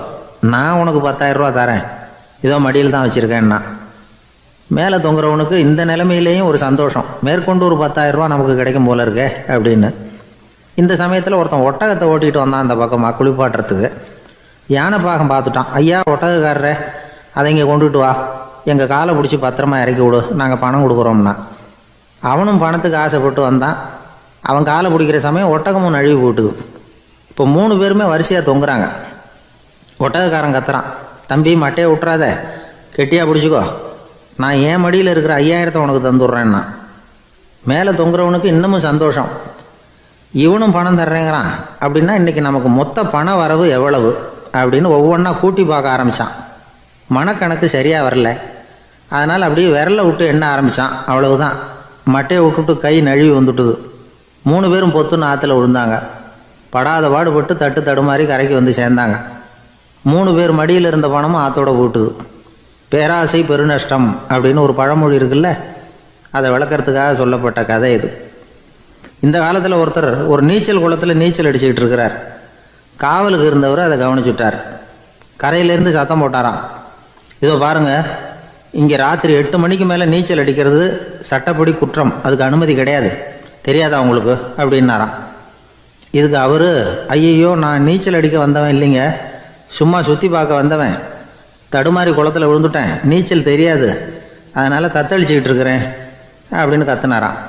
A: நான் உனக்கு 10,000 ரூபா தரேன், இதோ மடியில் தான் வச்சுருக்கேன்னா. மேலே தொங்குறவனுக்கு இந்த நிலைமையிலேயும் ஒரு சந்தோஷம், மேற்கொண்டு ஒரு 10,000 ரூபா நமக்கு கிடைக்கும் போல இருக்கே அப்படின்னு. இந்த சமயத்தில் ஒருத்தன் ஒட்டகத்தை ஓட்டிகிட்டு வந்தான் அந்த பக்கமாக குளிப்பாட்டுறதுக்கு. யானைப்பாகன் பார்த்துட்டான். ஐயா ஒட்டகக்காரரே, அதை இங்கே கொண்டுட்டு வா, எங்கள் காலை பிடிச்சி பத்திரமா இறக்கி விடு, நாங்கள் பணம் கொடுக்குறோம்னா. அவனும் பணத்துக்கு ஆசைப்பட்டு வந்தான். அவன் காலை பிடிக்கிற சமயம் ஒட்டகமும் நழுவி போட்டுது. இப்போ 3 பேருமே வரிசையாக தொங்குறாங்க. ஒட்டகக்காரன் கத்துறான், தம்பி மட்டையை விட்டுறாத, கெட்டியாக பிடிச்சிக்கோ, நான் என் மடியில் இருக்கிற 5,000 உனக்கு தந்துடுறேன்னா. மேலே தொங்குறவனுக்கு இன்னமும் சந்தோஷம், இவனும் பணம் தர்றேங்கிறான். அப்படின்னா இன்றைக்கி நமக்கு மொத்த பண வரவு எவ்வளவு அப்படின்னு ஒவ்வொன்றா கூட்டி பார்க்க ஆரம்பித்தான். மனக்கணக்கு சரியாக வரல. அதனால் அப்படியே விரலை விட்டு எண்ண ஆரம்பித்தான். அவ்வளவுதான். மட்டையை விட்டுட்டு கை நழுவி வந்துட்டுது. 3 பேரும் பொத்துன்னு ஆற்றுல விழுந்தாங்க. படாத பாடுபட்டு தட்டு தடுமாறி கரைக்கு வந்து சேர்ந்தாங்க. 3 பேர் மடியில் இருந்த பணமும் ஆற்றோட போட்டுது. பேராசை பெருநஷ்டம் அப்படின்னு ஒரு பழமொழி இருக்குல்ல, அதை விளக்கறதுக்காக சொல்லப்பட்ட கதை இது. இந்த காலத்தில் ஒருத்தர் ஒரு நீச்சல் குளத்தில் நீச்சல் அடிச்சுக்கிட்டு இருக்கிறார். காவலுக்கு இருந்தவர் அதை கவனிச்சுட்டார். கரையிலேருந்து சத்தம் போட்டாராம், இதோ பாருங்க, இங்கே ராத்திரி 8 மணிக்கு மேலே நீச்சல் அடிக்கிறது சட்டப்படி குற்றம், அதுக்கு அனுமதி கிடையாது, தெரியாதா உங்களுக்கு அப்படின்னாராம். இதுக்கு அவர், ஐயையோ நான் நீச்சல் அடிக்க வந்தவன் இல்லைங்க, சும்மா சுற்றி பார்க்க வந்தவன், தடுமாறி குளத்தில் விழுந்துட்டேன், நீச்சல் தெரியாது, அதனால் தத்தளிச்சுக்கிட்டு இருக்கிறேன் அப்படின்னு கத்துனாராம்.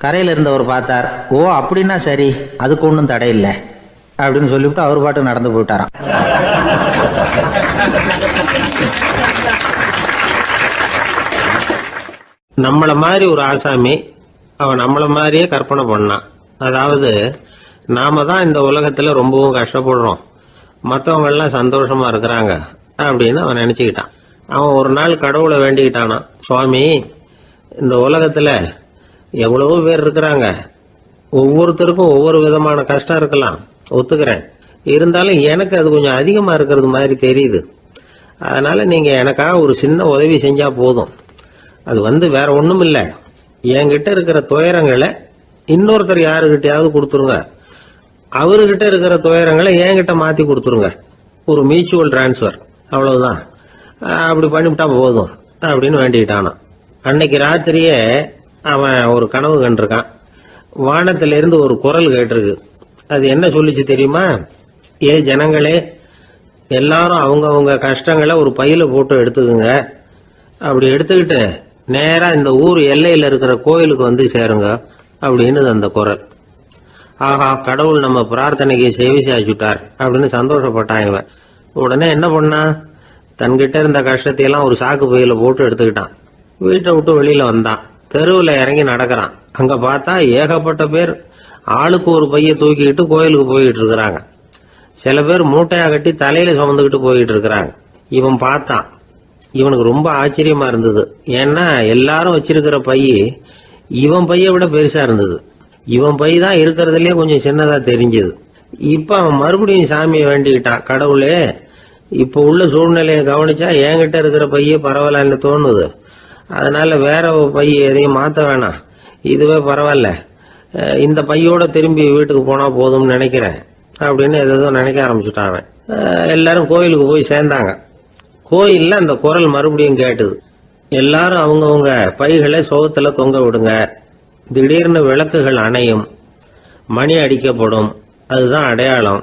A: கரையில் இருந்தவர் பார்த்தார், ஓ அப்படின்னா சரி, அதுக்கு ஒன்றும் தடை இல்லை அப்படின்னு சொல்லிவிட்டு அவர் பாட்டு நடந்து போயிட்டாராம்.
B: நம்மள மாதிரி ஒரு ஆசாமி அவன் நம்மள மாதிரியே கற்பனை பண்ணான். அதாவது நாம தான் இந்த உலகத்துல ரொம்பவும் கஷ்டப்படுறோம், மற்றவங்க எல்லாம் சந்தோஷமா இருக்கிறாங்க அப்படின்னு அவன் நினைச்சுக்கிட்டான். அவன் ஒரு நாள் கடவுளை வேண்டிக்கிட்டானா, சுவாமி, இந்த உலகத்துல எவ்வளவோ பேர் இருக்கிறாங்க, ஒவ்வொருத்தருக்கும் ஒவ்வொரு விதமான கஷ்டம் இருக்கலாம், ஒத்துக்கிறேன், இருந்தாலும் எனக்கு அது கொஞ்சம் அதிகமா இருக்கிறது மாதிரி தெரியுது, அதனால நீங்க எனக்காக ஒரு சின்ன உதவி செஞ்சா போதும். அது வேற ஒண்ணும் இல்லை, என்கிட்ட இருக்கிற துயரங்களை இன்னொருத்தர் யாருகிட்டயாவது கொடுத்துருங்க, அவர்கிட்ட இருக்கிற துயரங்களை என்கிட்ட மாத்தி கொடுத்துருங்க, ஒரு மியூச்சுவல் டிரான்ஸ்பர், அவ்வளவுதான், அப்படி பண்ணிவிட்டா போதும் அப்படின்னு வேண்டிக்கிட்டானா. அன்னைக்கு ராத்திரியே அவன் ஒரு கனவு கண்டிருக்கான். வானத்திலிருந்து ஒரு குரல் கேட்டிருக்கு. அது என்ன சொல்லிச்சு தெரியுமா? ஏ ஜனங்களே, எல்லாரும் அவங்கவுங்க கஷ்டங்களை ஒரு பையில போட்டு எடுத்துக்குங்க, அப்படி எடுத்துக்கிட்டு நேரா இந்த ஊர் எல்லையில இருக்கிற கோயிலுக்கு வந்து சேருங்க அப்படின்னு அந்த குரல். ஆஹா, கடவுள் நம்ம பிரார்த்தனைக்கு செவி சாய்ச்சுட்டார் அப்படின்னு சந்தோஷப்பட்டான் இவன். உடனே என்ன பண்ணா, தன்கிட்ட இருந்த கஷ்டத்தையெல்லாம் ஒரு சாக்கு பையில போட்டு எடுத்துக்கிட்டான். வீட்டை விட்டு வெளியில வந்தான். தெருவில் இறங்கி நடக்கிறான். அங்க பார்த்தா ஏகப்பட்ட பேர் ஆளுக்கு ஒரு பைய தூக்கிக்கிட்டு கோயிலுக்கு போயிட்டு இருக்கிறாங்க. சில பேர் மூட்டையா கட்டி தலையில சுமந்துக்கிட்டு போயிட்டு இருக்கிறாங்க. இவன் பார்த்தான். இவனுக்கு ரொம்ப ஆச்சரியமா இருந்தது. ஏன்னா எல்லாரும் வச்சிருக்கிற பைய இவன் பைய விட பெருசா இருந்தது. இவன் பை தான் இருக்கிறதுலயே கொஞ்சம் சின்னதா தெரிஞ்சது. இப்ப அவன் மறுபடியும் சாமியை வேண்டிக்கிட்டான், கடவுளே, இப்ப உள்ள சூழ்நிலையை கவனிச்சா என்கிட்ட இருக்கிற பைய பரவாயில்லன்னு தோணுது, அதனால வேற பைய எதையும் மாத்த வேணாம், இதுவே பரவாயில்ல, இந்த பையோட திரும்பி வீட்டுக்கு போனா போதும்னு நினைக்கிறேன் அப்படின்னு ஏதோ நினைக்க ஆரம்பிச்சுட்டான் அவன். எல்லாரும் கோயிலுக்கு போய் சேர்ந்தாங்க. கோயில்ல அந்த குரல் மறுபடியும் கேட்டுது. எல்லாரும் அவங்கவுங்க பைகளை சோகத்துல தொங்க விடுங்க, திடீர்னு விளக்குகள் அணையும், மணி அடிக்கப்படும், அதுதான் அடையாளம்.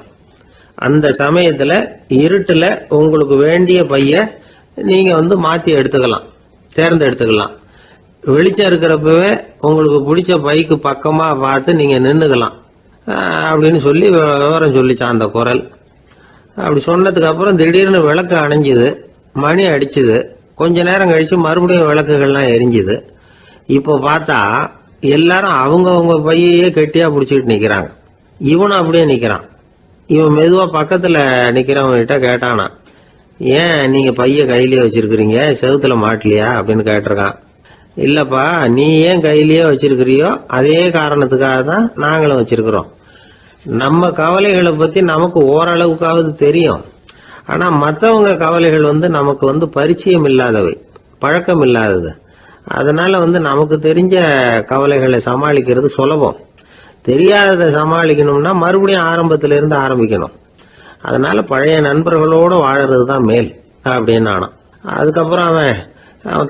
B: அந்த சமயத்துல இருட்டுல உங்களுக்கு வேண்டிய பைய நீங்க மாத்தி எடுத்துக்கலாம், தேர்ந்தெடுத்துக்கலாம். வெளிச்சம் இருக்கிறப்பவே உங்களுக்கு பிடிச்ச பைக்கு பக்கமா பார்த்து நீங்க நின்னுக்கலாம் அப்படின்னு சொல்லி விவரம் சொல்லிச்சான் அந்த குரல். அப்படி சொன்னதுக்கு அப்புறம் திடீர்னு விளக்கு அணைஞ்சுது, மணி அடிச்சுது. கொஞ்ச நேரம் கழிச்சு மறுபடியும் விளக்குகள்லாம் எரிஞ்சுது. இப்போ பார்த்தா எல்லாரும் அவங்கவுங்க பையையே கெட்டியா பிடிச்சிட்டு நிக்கிறாங்க. இவனும் அப்படியே நிக்கிறான். இவன் மெதுவா பக்கத்துல நிக்கிறவன்கிட்ட கேட்டானா, ஏன் நீங்க பைய கையிலேயே வச்சிருக்கிறீங்க, செவுத்துல மாட்டலையா அப்படின்னு கேட்டிருக்கான். இல்லப்பா, நீ ஏன் கையிலேயே வச்சிருக்கிறியோ அதே காரணத்துக்காக தான் நாங்களும் வச்சிருக்கிறோம். நம்ம கவலைகளை பத்தி நமக்கு ஓரளவுக்காவது தெரியும், ஆனா மற்றவங்க கவலைகள் நமக்கு பரிச்சயம் இல்லாதவை, பழக்கம் இல்லாதது. அதனால நமக்கு தெரிஞ்ச கவலைகளை சமாளிக்கிறது சுலபம். தெரியாததை சமாளிக்கணும்னா மறுபடியும் ஆரம்பத்திலிருந்து ஆரம்பிக்கணும். அதனால பழைய நண்பர்களோட வாழறது தான் மேல் அப்படின்னு ஆனான். அதுக்கப்புறம் அவன்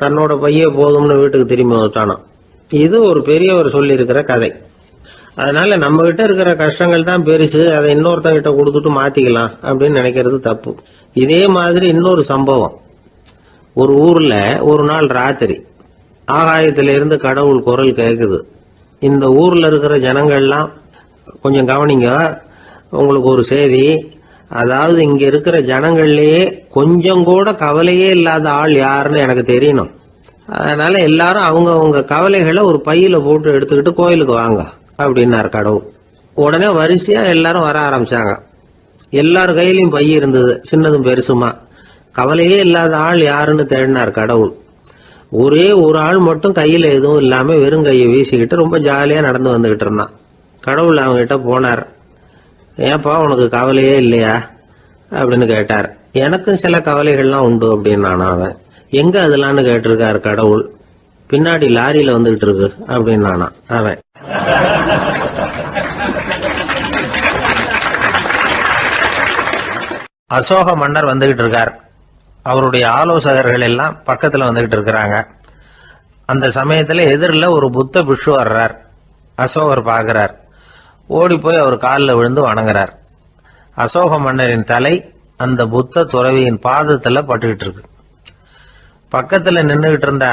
B: தன்னோட பைய போதும்னு வீட்டுக்கு திரும்பி வந்துட்டானான். இது ஒரு பெரியவர் சொல்லி இருக்கிற கதை. அதனால நம்ம கிட்ட இருக்கிற கஷ்டங்கள் தான் பெருசு, அதை இன்னொருத்தங்கிட்ட கொடுத்துட்டு மாத்திக்கலாம் அப்படின்னு நினைக்கிறது தப்பு. இதே மாதிரி இன்னொரு சம்பவம். ஒரு ஊர்ல ஒரு நாள் ராத்திரி ஆகாயத்திலிருந்து கடவுள் குரல் கேக்குது. இந்த ஊர்ல இருக்கிற ஜனங்கள்லாம் கொஞ்சம் கவனிங்க, உங்களுக்கு ஒரு செய்தி. அதாவது இங்க இருக்கிற ஜனங்கள்லயே கொஞ்சம் கூட கவலையே இல்லாத ஆள் யாருன்னு எனக்கு தெரியணும். அதனால எல்லாரும் அவங்க கவலைகளை ஒரு பையில போட்டு எடுத்துக்கிட்டு கோயிலுக்கு வாங்க அப்படின்னாரு கடவுள். உடனே வரிசையா எல்லாரும் வர ஆரம்பிச்சாங்க. எல்லார் கையிலயும் பை இருந்தது, சின்னதும் பெருசுமா. கவலையே இல்லாத ஆள் யாருன்னு தேடினார் கடவுள். ஒரே ஒரு ஆள் மட்டும் கையில எதுவும் இல்லாம வெறும் கையை வீசிக்கிட்டு ரொம்ப ஜாலியா நடந்து வந்துகிட்டு இருந்தான். கடவுள் அவங்ககிட்ட போனார். ஏப்பா, உனக்கு கவலையே இல்லையா அப்படின்னு கேட்டார். எனக்கும் சில கவலைகள்லாம் உண்டு அப்படின்னானா அவன். எங்க அதெல்லாம்னு கேட்டிருக்காரு கடவுள். பின்னாடி லாரியில வந்துகிட்டு இருக்கு அப்படின்னானா அவன்.
A: அசோக மன்னர் வந்துகிட்டு இருக்கார். அவருடைய ஆலோசகர்கள் எல்லாம் பக்கத்துல வந்துகிட்டு இருக்கிறாங்க. அந்த சமயத்துல எதிரில் ஒரு புத்த பிக்ஷு வர்றார். அசோகர் பார்க்கிறார். ஓடி போய் அவர் காலில் விழுந்து வணங்குறார். அசோக மன்னரின் தலை அந்த புத்த துறவியின் பாதத்துல பட்டுக்கிட்டு இருக்கு. பக்கத்துல நின்றுகிட்டு இருந்த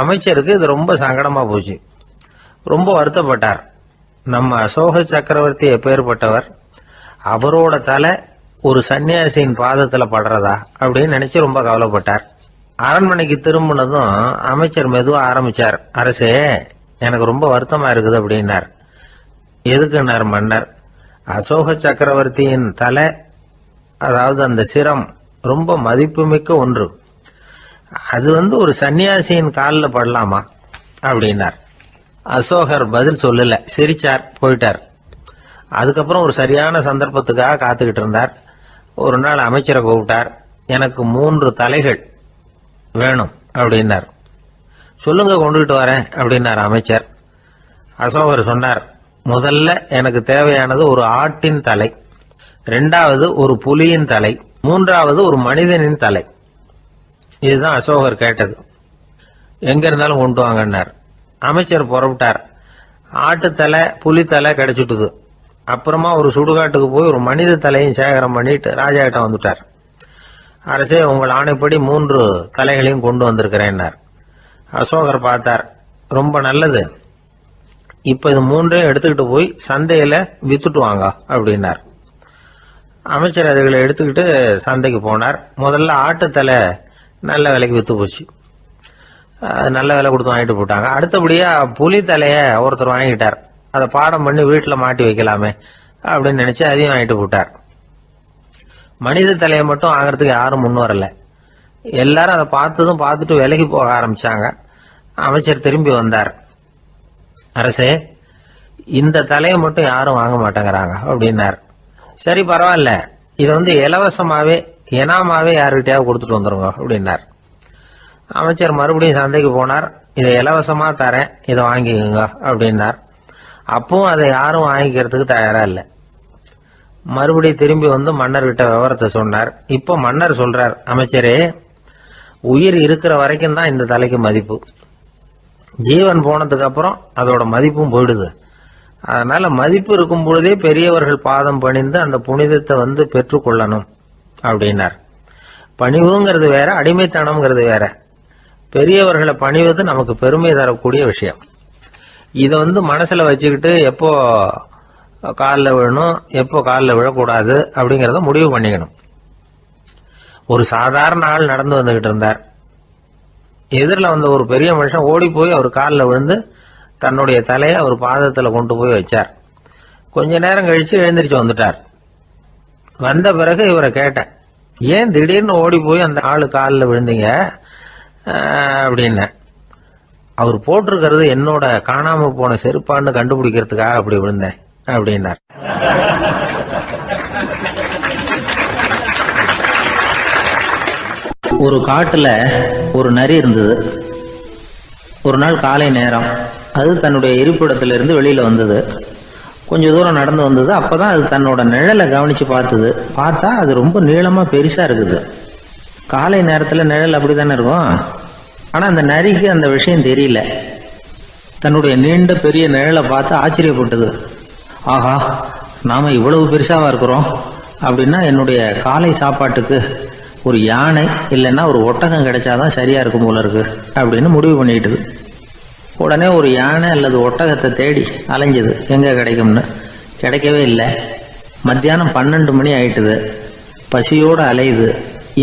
A: அமைச்சருக்கு இது ரொம்ப சங்கடமா போச்சு. ரொம்ப வருத்தப்பட்டார். நம்ம அசோக சக்கரவர்த்தி எப்பேற்பட்டவர், அவரோட தலை ஒரு சன்னியாசியின் பாதத்துல படுறதா அப்படின்னு நினைச்சு ரொம்ப கவலைப்பட்டார். அரண்மனைக்கு திரும்பினதும் அமைச்சர் மெதுவா ஆரம்பிச்சார். அரசே, எனக்கு ரொம்ப வருத்தமா இருக்குது அப்படின்னார். எதுக்குன்னார் மன்னர். அசோக சக்கரவர்த்தியின் தலை, அதாவது அந்த சிரம், ரொம்ப மதிப்புமிக்க ஒன்று. அது ஒரு சன்னியாசியின் காலில் படலாமா அப்படின்னார். அசோகர் பதில் சொல்லல, சிரிச்சார், போயிட்டார். அதுக்கப்புறம் ஒரு சரியான சந்தர்ப்பத்துக்காக காத்துக்கிட்டு இருந்தார். ஒரு நாள் அமைச்சரை கூப்பிட்டார். எனக்கு 3 தலைகள் வேணும் அப்படின்னார். சொல்லுங்க, கொண்டுகிட்டு வரேன் அப்படின்னார் அமைச்சர். அசோகர் சொன்னார், முதல்ல எனக்கு தேவையானது ஒரு ஆட்டின் தலை, 2வது ஒரு புலியின் தலை, 3வது ஒரு மனிதனின் தலை. இதுதான் அசோகர் கேட்டது. எங்க இருந்தாலும் கொண்டு வாங்கன்னார். அமைச்சர் புறப்பட்டார். ஆட்டுத்தலை புலித்தலை கிடைச்சிட்டுது. அப்புறமா ஒரு சுடுகாட்டுக்கு போய் ஒரு மனித தலையும் சேகரம் பண்ணிட்டு ராஜா கிட்ட வந்துட்டார். அரசே, உங்கள் ஆணைப்படி 3 தலைகளையும் கொண்டு வந்திருக்கிறேன்னார். அசோகர் பார்த்தார். ரொம்ப நல்லது, இப்ப இது 3ஐயும் எடுத்துக்கிட்டு போய் சந்தையில வித்துட்டு வாங்க அப்படின்னார். அமைச்சர் அதுகளை எடுத்துக்கிட்டு சந்தைக்கு போனார். முதல்ல ஆட்டுத்தலை நல்ல விலைக்கு வித்து போச்சு. நல்ல விலை கொடுத்து வாங்கிட்டு போட்டாங்க. அடுத்தபடியா புலி தலைய ஒருத்தர் வாங்கிட்டார். அதை பாடம் பண்ணி வீட்டில் மாட்டி வைக்கலாமே அப்படின்னு நினைச்சு அதையும் வாங்கிட்டு போட்டார். மனித தலையை மட்டும் வாங்கறதுக்கு யாரும் முன் வரல. எல்லாரும் அதை பார்த்துட்டு விலைக்கு போக ஆரம்பிச்சாங்க. அமைச்சர் திரும்பி வந்தார். அரசே, இந்த தலையை மட்டும் யாரும் வாங்க மாட்டேங்கிறாங்க அப்படின்னார். சரி, பரவாயில்ல, இதை இலவசமாவே எனாமாவே யாருக்கிட்டையாவது கொடுத்துட்டு வந்துருங்க அப்படின்னார். அமைச்சர் மறுபடியும் சந்தைக்கு போனார். இதை இலவசமா தரேன், இதை வாங்கிக்கோங்க அப்படின்னார். அப்பவும் அதை யாரும் வாங்கிக்கிறதுக்கு தயாரா இல்லை. மறுபடியும் திரும்பி வந்து மன்னர்கிட்ட விவரத்தை சொன்னார். இப்போ மன்னர் சொல்றார், அமைச்சரே, உயிர் இருக்கிற வரைக்கும் தான் இந்த தலைக்கு மதிப்பு. ஜீவன் போனதுக்கு அப்புறம் அதோட மதிப்பும் போயிடுது. அதனால மதிப்பு இருக்கும் பொழுதே பெரியவர்கள் பாதம் பணிந்து அந்த புனிதத்தை பெற்றுக்கொள்ளணும் அப்படின்னார். பணிவுங்கிறது வேற, அடிமைத்தனம்ங்கிறது வேற. பெரியவர்களை பணிவது நமக்கு பெருமை தரக்கூடிய விஷயம். இதை மனசுல வச்சுக்கிட்டு எப்போ காலில் விழணும், எப்போ காலில் விழக்கூடாது அப்படிங்கிறத முடிவு பண்ணிக்கணும். ஒரு சாதாரண ஆள் நடந்து வந்துகிட்டு இருந்தார். எதிரில் வந்த ஒரு பெரிய மனுஷன் ஓடி போய் அவர் காலில் விழுந்து தன்னுடைய தலையை அவர் பாதத்தில் கொண்டு போய் வச்சார். கொஞ்ச நேரம் கழிச்சு எழுந்திரிச்சு வந்துட்டார். வந்த பிறகு இவரை கேட்டேன், ஏன் திடீர்னு ஓடி போய் அந்த ஆளு காலில் விழுந்தீங்க அப்படின்னு. அவர் போட்டிருக்கிறது என்னோட காணாம போன செருப்பான்னு கண்டுபிடிக்கிறதுக்காக அப்படி விழுந்தேன் அப்படின்னார். ஒரு காட்டுல ஒரு நரி இருந்தது. ஒரு நாள் காலை நேரம் அது தன்னுடைய இருப்பிடத்திலிருந்து வெளியில வந்தது. கொஞ்ச தூரம் நடந்து வந்தது. அப்பதான் அது தன்னோட நிழலை கவனிச்சு பார்த்தது. பார்த்தா அது ரொம்ப நீளமா பெருசா இருக்குது. காலை நேரத்துல நிழல் அப்படித்தானே இருக்கும். ஆனா அந்த நரிக்கு அந்த விஷயம் தெரியல. தன்னுடைய நீண்ட பெரிய நிழலை பார்த்து ஆச்சரியப்பட்டது. ஆஹா, நாம இவ்வளவு பெருசாவா இருக்கிறோம் அப்படின்னா என்னுடைய காலை சாப்பாட்டுக்கு ஒரு யானை இல்லைன்னா ஒரு ஒட்டகம் கிடைச்சாதான் சரியா இருக்கும் போல இருக்கு அப்படின்னு முடிவு பண்ணிக்கிட்டது. உடனே ஒரு யானை அல்லது ஒட்டகத்தை தேடி அலைஞ்சது, எங்க கிடைக்கும்னு. கிடைக்கவே இல்லை. மத்தியானம் 12 மணி ஆயிட்டுது. பசியோட அலையுது.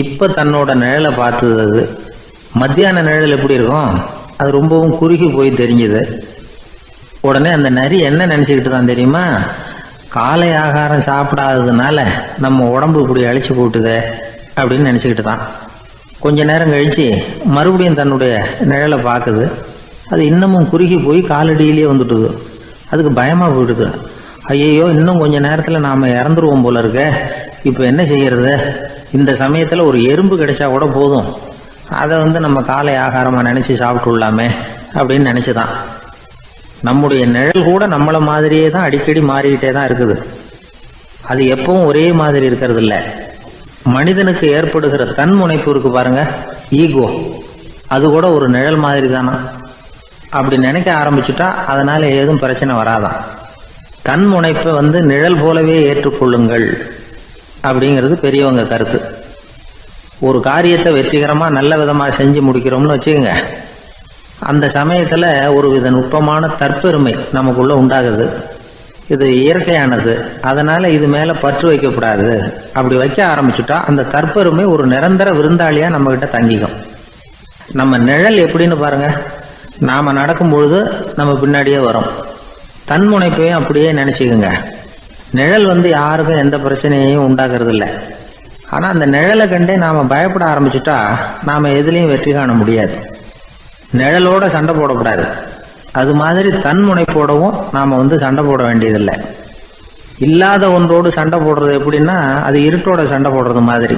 A: இப்ப தன்னோட நிழலை பார்த்தது. அது மத்தியான நிழல் எப்படி இருக்கும், அது ரொம்பவும் குறுகி போய் தெரிஞ்சது. உடனே அந்த நரி என்ன நினைச்சுக்கிட்டு தான் தெரியுமா, காலை ஆகாரம் சாப்பிடாததுனால நம்ம உடம்பு இப்படி அழிச்சு போட்டுதே அப்படின்னு நினைச்சுக்கிட்டு தான். கொஞ்ச நேரம் கழிச்சு மறுபடியும் தன்னுடைய நிழலை பார்க்குது. அது இன்னமும் குறுகி போய் காலடியிலேயே வந்துட்டுது. அதுக்கு பயமா போயிடுது. ஐயோ, இன்னும் கொஞ்ச நேரத்துல நாம இறந்துருவோம் போல இருக்க, இப்ப என்ன செய்யறது இந்த சமயத்துல ஒரு எறும்பு கிடைச்சா கூட போதும், அதை நம்ம காலை ஆகாரமா நினைச்சு சாப்பிட்டுள்ளாமே அப்படின்னு நினைச்சுதான். நம்முடைய நிழல் கூட நம்மள மாதிரியே தான் அடிக்கடி மாறிக்கிட்டே தான் இருக்குது. அது எப்பவும் ஒரே மாதிரி இருக்கிறது இல்ல. மனிதனுக்கு ஏற்படுகிற தன்முனைப்பு இருக்கு பாருங்க, ஈகோ, அது கூட ஒரு நிழல் மாதிரி தானா. அப்படி நினைக்க ஆரம்பிச்சுட்டா அதனால ஏதும் பிரச்சனை வராதான். தன்முனைப்பை நிழல் போலவே ஏற்றுக்கொள்ளுங்கள் அப்படிங்கிறது பெரியவங்க கருத்து. ஒரு காரியத்தை வெற்றிகரமா நல்ல விதமா செஞ்சு முடிக்கிறோம்னு வச்சுக்கோங்க, அந்த சமயத்துல ஒரு வித நுட்பமான தற்பெருமை நமக்குள்ள உண்டாகுது. இது இயற்கையானது, அதனால இது மேல பற்று வைக்கக்கூடாது. அப்படி வைக்க ஆரம்பிச்சுட்டா அந்த தற்பெருமை ஒரு நிரந்தர விருந்தாளியா நம்ம கிட்ட தங்கிக்கும். நம்ம நிழல் எப்படின்னு பாருங்க, நாம நடக்கும் பொழுது நம்ம பின்னாடியே வரும். தன்முனைப்பையும் அப்படியே நினைச்சுக்குங்க. நிழல் யாருக்கும் எந்த பிரச்சனையையும் உண்டாக்குறது இல்லை. ஆனா அந்த நிழலை கண்டே நாம பயப்பட ஆரம்பிச்சுட்டா நாம எதுலையும் வெற்றி காண முடியாது. நிழலோட சண்டை போடக்கூடாது. அது மாதிரி தன்முனைப்போடவும் நாம சண்டை போட வேண்டியதில்லை. இல்லாத ஒன்றோடு சண்டை போடுறது எப்படின்னா, அது இருட்டோட சண்டை போடுறது மாதிரி.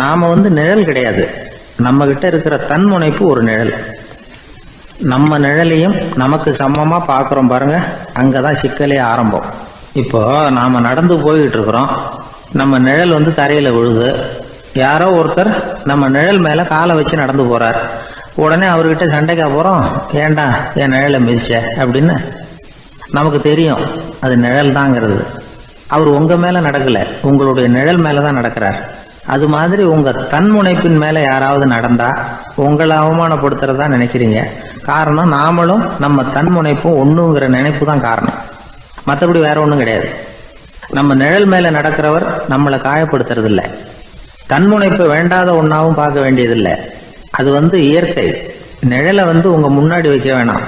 A: நாம நிழல் கிடையாது, நம்ம கிட்ட இருக்கிற தன்முனைப்பு ஒரு நிழல். நம்ம நிழலையும் நமக்கு சமமா பாக்குறோம் பாருங்க, அங்கதான் சிக்கலே ஆரம்பம். இப்போ நாம நடந்து போய்கிட்டு இருக்கிறோம், நம்ம நிழல் தரையில விழுது. யாரோ ஒருத்தர் நம்ம நிழல் மேல காலை வச்சு நடந்து போறார். உடனே அவர்கிட்ட சண்டைக்கா போறோம், ஏண்டா என் நிழலை மிதிச்ச அப்படின்னு. நமக்கு தெரியும் அது நிழல் தாங்கிறது. அவர் உங்க மேல நடக்கல, உங்களுடைய நிழல் மேலதான் நடக்கிறார். அது மாதிரி உங்க தன்முனைப்பின் மேல யாராவது நடந்தா உங்களை அவமானப்படுத்துறதா நினைக்கிறீங்க. காரணம், நாமளும் நம்ம தன்முனைப்பும் ஒண்ணுங்கிற நினைப்பு தான் காரணம், மற்றபடி வேற ஒண்ணும் கிடையாது. நம்ம நிழல் மேல நடக்கிறவர் நம்மளை காயப்படுத்துறது இல்லை. தன்முனைப்பு வேண்டாத ஒன்னாவும் பார்க்க வேண்டியதில்லை. அது இயற்கை. நிழலை உங்க முன்னாடி வைக்க வேணாம்,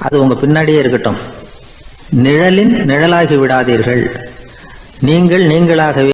A: அது உங்க பின்னாடியே இருக்கட்டும். நிழலின் நிழலாகி விடாதீர்கள், நீங்கள் நீங்களாகவே